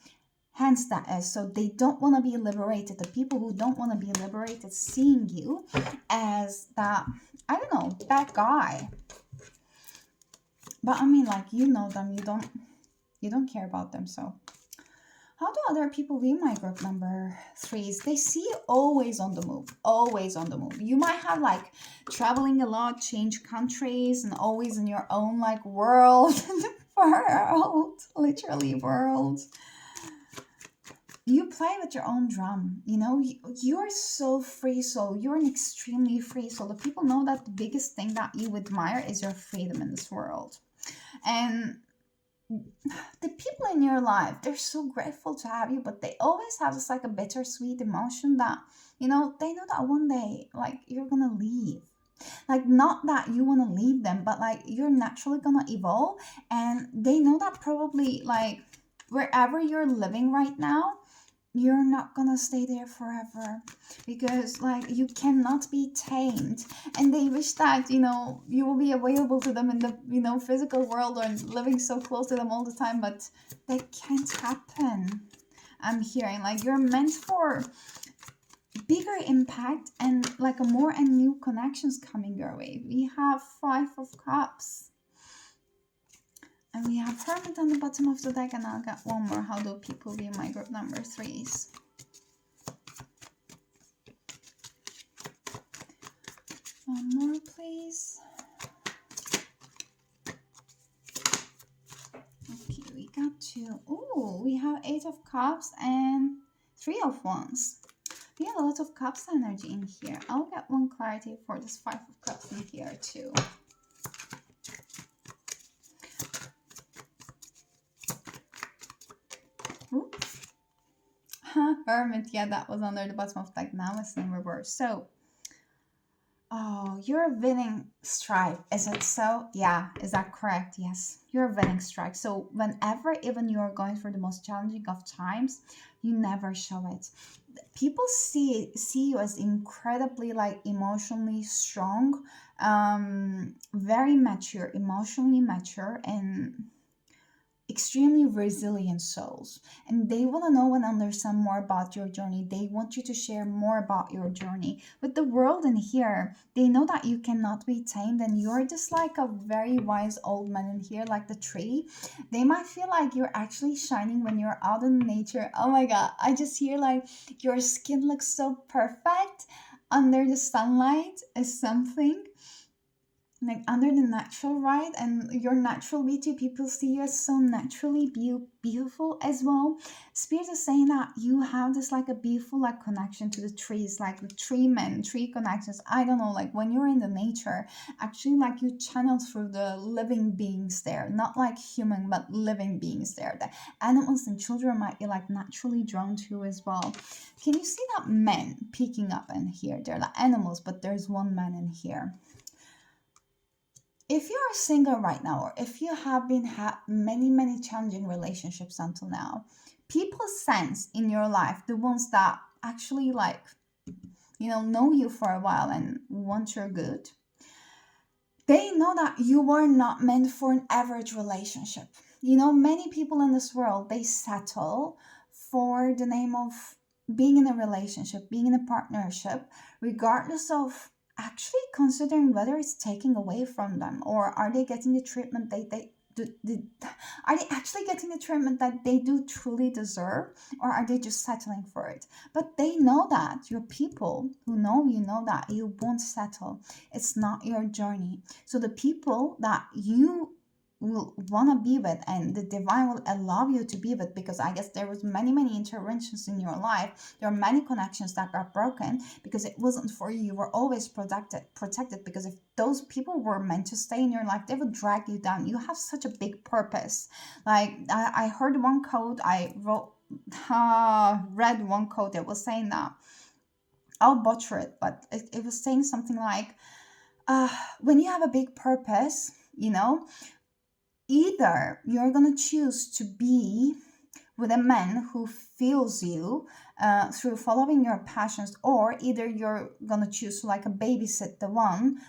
Hence, that is so they don't want to be liberated. The people who don't want to be liberated, seeing you as that, I don't know, bad guy. But I mean, like, you know them, you don't care about them. So how do other people view my group number threes? They see you always on the move, always on the move. You might have like traveling a lot, change countries, and always in your own like world, world, literally world. You play with your own drum, you're so free soul. You're an extremely free soul. The people know that the biggest thing that you admire is your freedom in this world. And the people in your life, they're so grateful to have you, but they always have this like a bittersweet emotion that, they know that one day, like, you're gonna leave. Like, not that you want to leave them, but like you're naturally gonna evolve, and they know that probably like wherever you're living right now, you're not gonna stay there forever, because like you cannot be tamed, and they wish that you will be available to them in the physical world or living so close to them all the time, but that can't happen. I'm hearing like you're meant for bigger impact and like a more and new connections coming your way. We have Five of Cups, and we have Hermit on the bottom of the deck, and I'll get one more. How do people view my group number threes? One more, please. Okay, we got two. Oh, we have Eight of Cups and Three of Wands. We have a lot of Cups energy in here. I'll get one clarity for this Five of Cups in here too. Hermit, yeah, that was under the bottom of the deck. Now it's in reverse. So, oh, you're a winning strike. Is it so? Yeah, is that correct? Yes, you're a winning strike. So whenever even you're going through the most challenging of times, you never show it. People see you as incredibly like emotionally strong, very mature, emotionally mature, and extremely resilient souls, and they want to know and understand more about your journey. They want you to share more about your journey with the world. In here, they know that you cannot be tamed, and you're just like a very wise old man in here, like the tree. They might feel like you're actually shining when you're out in nature. Oh my god, I just hear like your skin looks so perfect under the sunlight is something like under the natural light, and your natural beauty, people see you as so naturally beautiful as well. Spirit is saying that you have this like a beautiful like connection to the trees, like the tree men, tree connections. I don't know, like when you're in the nature, actually like you channel through the living beings there, not like human but living beings there. The animals and children might be like naturally drawn to you as well. Can you see that men peeking up in here? They're like animals, but there's one man in here. If you're single right now, or if you have been many challenging relationships until now, people sense in your life, the ones that actually like know you for a while and want your good, they know that you are not meant for an average relationship. Many people in this world, they settle for the name of being in a relationship, being in a partnership, regardless of actually considering whether it's taking away from them, or are they getting the treatment they do, are they actually getting the treatment that they do truly deserve, or are they just settling for it? But they know that your people who know that you won't settle. It's not your journey. So the people that you will want to be with, and the divine will allow you to be with, because I guess there was many interventions in your life. There are many connections that got broken because it wasn't for you. You were always protected, because if those people were meant to stay in your life, they would drag you down. You have such a big purpose. Like I heard one quote, I wrote read one quote that was saying that, I'll butcher it, but it was saying something like, when you have a big purpose, either you're going to choose to be with a man who feels you through following your passions, or either you're going to choose to like a babysit the one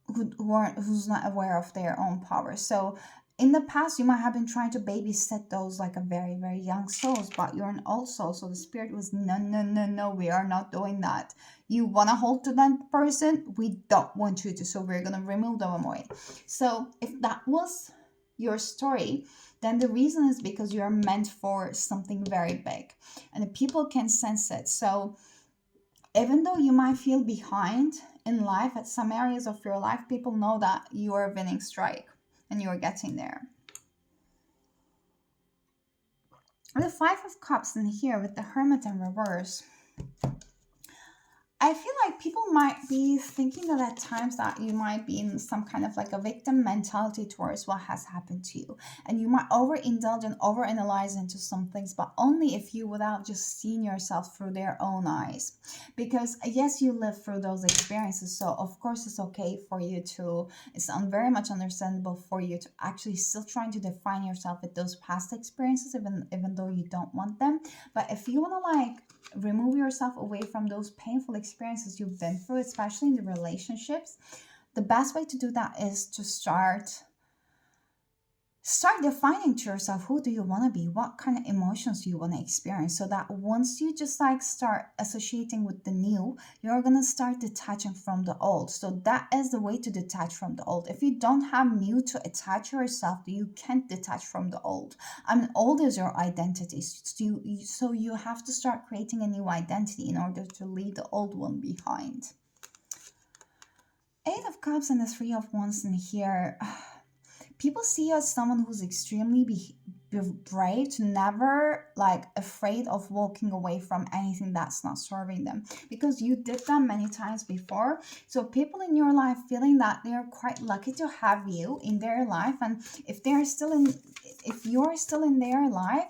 who's not aware of their own power. So in the past, you might have been trying to babysit those like a very young souls, but you're an old soul. So the spirit was, no, we are not doing that. You want to hold to that person, we don't want you to, so we're going to remove them away. So if that was your story, then the reason is because you're meant for something very big, and the people can sense it. So even though you might feel behind in life at some areas of your life, people know that you are winning strike and you are getting there. The Five of Cups in here with the Hermit in reverse. I feel like people might be thinking that at times that you might be in some kind of like a victim mentality towards what has happened to you. And you might overindulge and overanalyze into some things, but only if you would have just seen yourself through their own eyes. Because yes, you lived through those experiences. So of course it's okay for you to, it's very much understandable for you to actually still trying to define yourself with those past experiences, even though you don't want them. But if you want to like remove yourself away from those painful experiences you've been through, especially in the relationships, the best way to do that is to start defining to yourself, who do you want to be, what kind of emotions do you want to experience, so that once you just like start associating with the new, you're going to start detaching from the old. So that is the way to detach from the old. If you don't have new to attach yourself, you can't detach from the old. I mean, old is your identity, so you have to start creating a new identity in order to leave the old one behind. Eight of Cups and the Three of Wands in here. People see you as someone who's extremely brave, never like afraid of walking away from anything that's not serving them, because you did that many times before. So people in your life feeling that they're quite lucky to have you in their life, and if you're still in their life,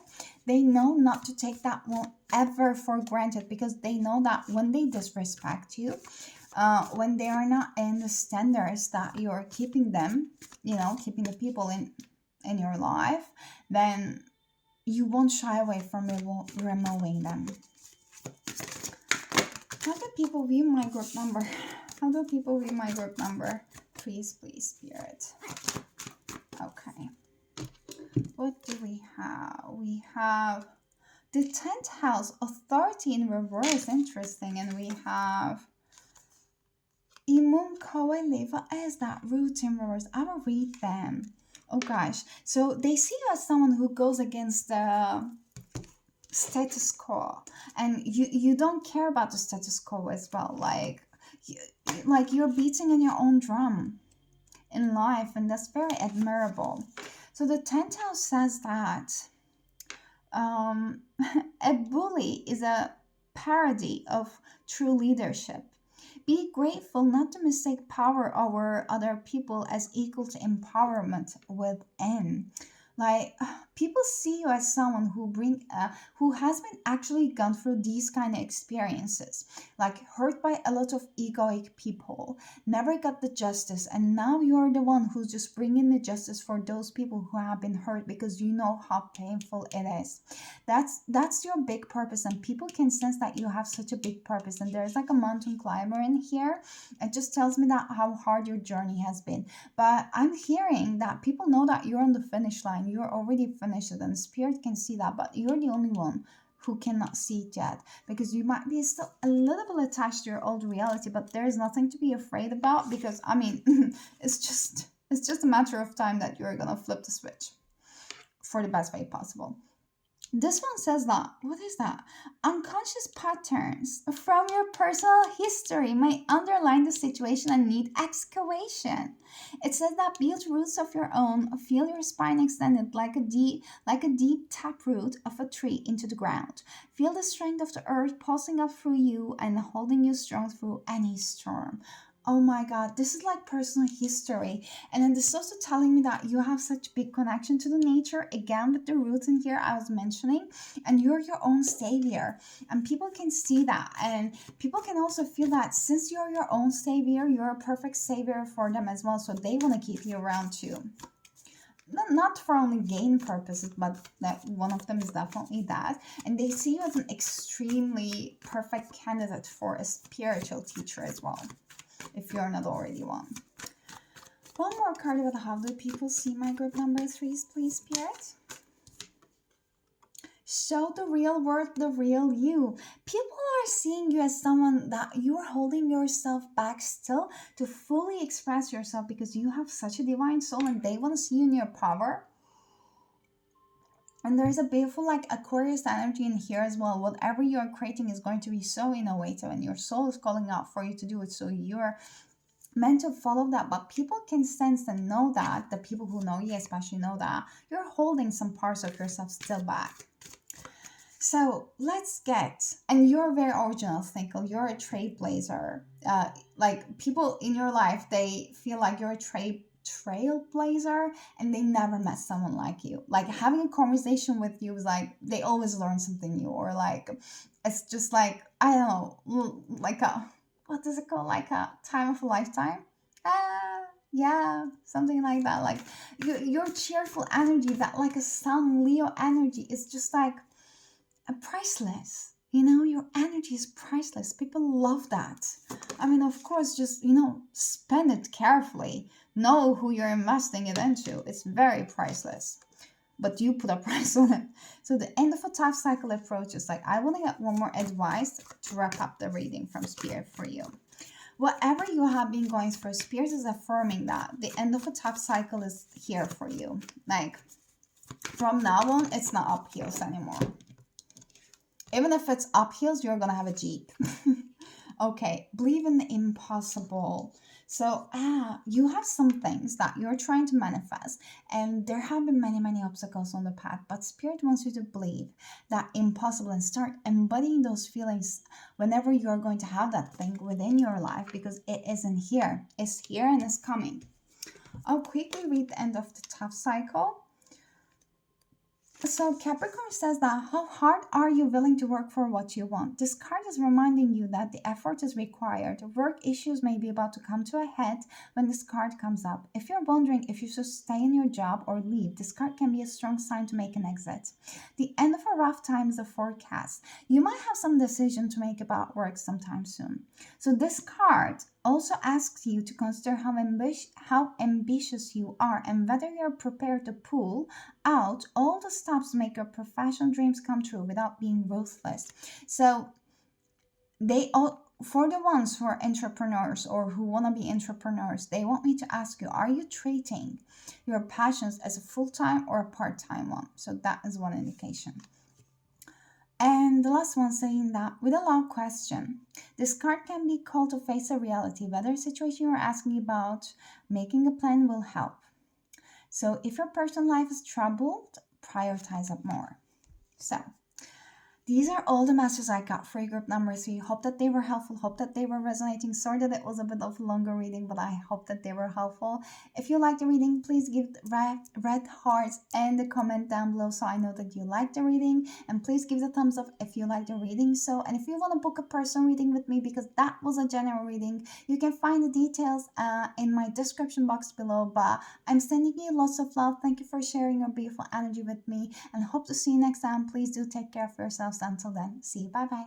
they know not to take that one ever for granted, because they know that when they disrespect you, when they are not in the standards that you're keeping them, keeping the people in your life, then you won't shy away from removing them. How do people view my group number? Please, Spirit. Okay. What do we have? We have the 10th house, authority in reverse. Interesting. And we have Imum Kawa Leva as that root in reverse. I will read them. Oh gosh. So they see you as someone who goes against the status quo. And you don't care about the status quo as well. Like you're beating on your own drum in life. And that's very admirable. So the 10th house says that a bully is a parody of true leadership. Be grateful not to mistake power over other people as equal to empowerment within. Like people see you as someone who has been actually gone through these kind of experiences, like hurt by a lot of egoic people, never got the justice, and now you're the one who's just bringing the justice for those people who have been hurt, because you know how painful it is. That's your big purpose, and people can sense that you have such a big purpose. And there's like a mountain climber in here. It just tells me that how hard your journey has been. But I'm hearing that people know that you're on the finish line. You're already finished it, and spirit can see that, but you're the only one who cannot see it yet, because you might be still a little bit attached to your old reality, but there's nothing to be afraid about, because I mean it's just a matter of time that you're gonna flip the switch for the best way possible. This one says that, what is that? Unconscious patterns from your personal history may underline the situation and need excavation. It says that build roots of your own, feel your spine extended like a deep tap root of a tree into the ground. Feel the strength of the earth pulsing up through you and holding you strong through any storm. Oh my god, this is like personal history. And then this is also telling me that you have such big connection to the nature, again with the roots in here I was mentioning, and you're your own savior. And people can see that, and people can also feel that since you're your own savior, you're a perfect savior for them as well. So they want to keep you around too. Not for only gain purposes, but that one of them is definitely that. And they see you as an extremely perfect candidate for a spiritual teacher as well, if you're not already one. One more card about how do people see my group number threes, please, Spirit? Show the real world, the real you. People are seeing you as someone that you are holding yourself back still to fully express yourself because you have such a divine soul and they want to see you in your power. And there's a beautiful like Aquarius energy in here as well. Whatever you're creating is going to be so innovative and your soul is calling out for you to do it. So you're meant to follow that, but people can sense and know that, the people who know you especially know that you're holding some parts of yourself still back. So let's get, and you're very original, Thinker. You're a trailblazer. Like people in your life, they feel like you're a trailblazer and they never met someone like you. Like having a conversation with you is like they always learn something new, or like it's just like, I don't know, like a, what does it call, like a time of a lifetime. Yeah, something like that. Like your cheerful energy, that like a sun Leo energy, is just like a priceless. You know, your energy is priceless. People love that. I mean, of course, just, spend it carefully. Know who you're investing it into. It's very priceless. But you put a price on it. So the end of a tough cycle approach is like, I want to get one more advice to wrap up the reading from Spirit for you. Whatever you have been going through, Spirit is affirming that the end of a tough cycle is here for you. Like, from now on, it's not uphills anymore. Even if it's uphills, you're gonna have a Jeep. Okay, believe in the impossible. So, you have some things that you're trying to manifest, and there have been many, many obstacles on the path, but Spirit wants you to believe that impossible and start embodying those feelings whenever you're going to have that thing within your life, because it isn't here. It's here and it's coming. I'll quickly read the end of the tough cycle. So Capricorn says that how hard are you willing to work for what you want? This card is reminding you that the effort is required. Work issues may be about to come to a head when this card comes up. If you're wondering if you should stay in your job or leave, this card can be a strong sign to make an exit. The end of a rough time is a forecast. You might have some decision to make about work sometime soon. So this card also asks you to consider how ambitious you are and whether you're prepared to pull out all the stops to make your professional dreams come true without being ruthless. So they all, for the ones who are entrepreneurs or who want to be entrepreneurs, they want me to ask you, are you treating your passions as a full-time or a part-time one? So that is one indication. And the last one saying that with a long question, this card can be called to face a reality, whether a situation you're asking about, making a plan will help. So if your personal life is troubled, prioritize it more. So these are all the messages I got for your group number 3. Hope that they were helpful. Hope that they were resonating. Sorry that it was a bit of a longer reading, but I hope that they were helpful. If you liked the reading, please give red hearts and a comment down below so I know that you liked the reading. And please give the thumbs up if you liked the reading. So, and if you want to book a personal reading with me, because that was a general reading, you can find the details in my description box below. But I'm sending you lots of love. Thank you for sharing your beautiful energy with me, and hope to see you next time. Please do take care of yourselves. Until then, see you. Bye bye.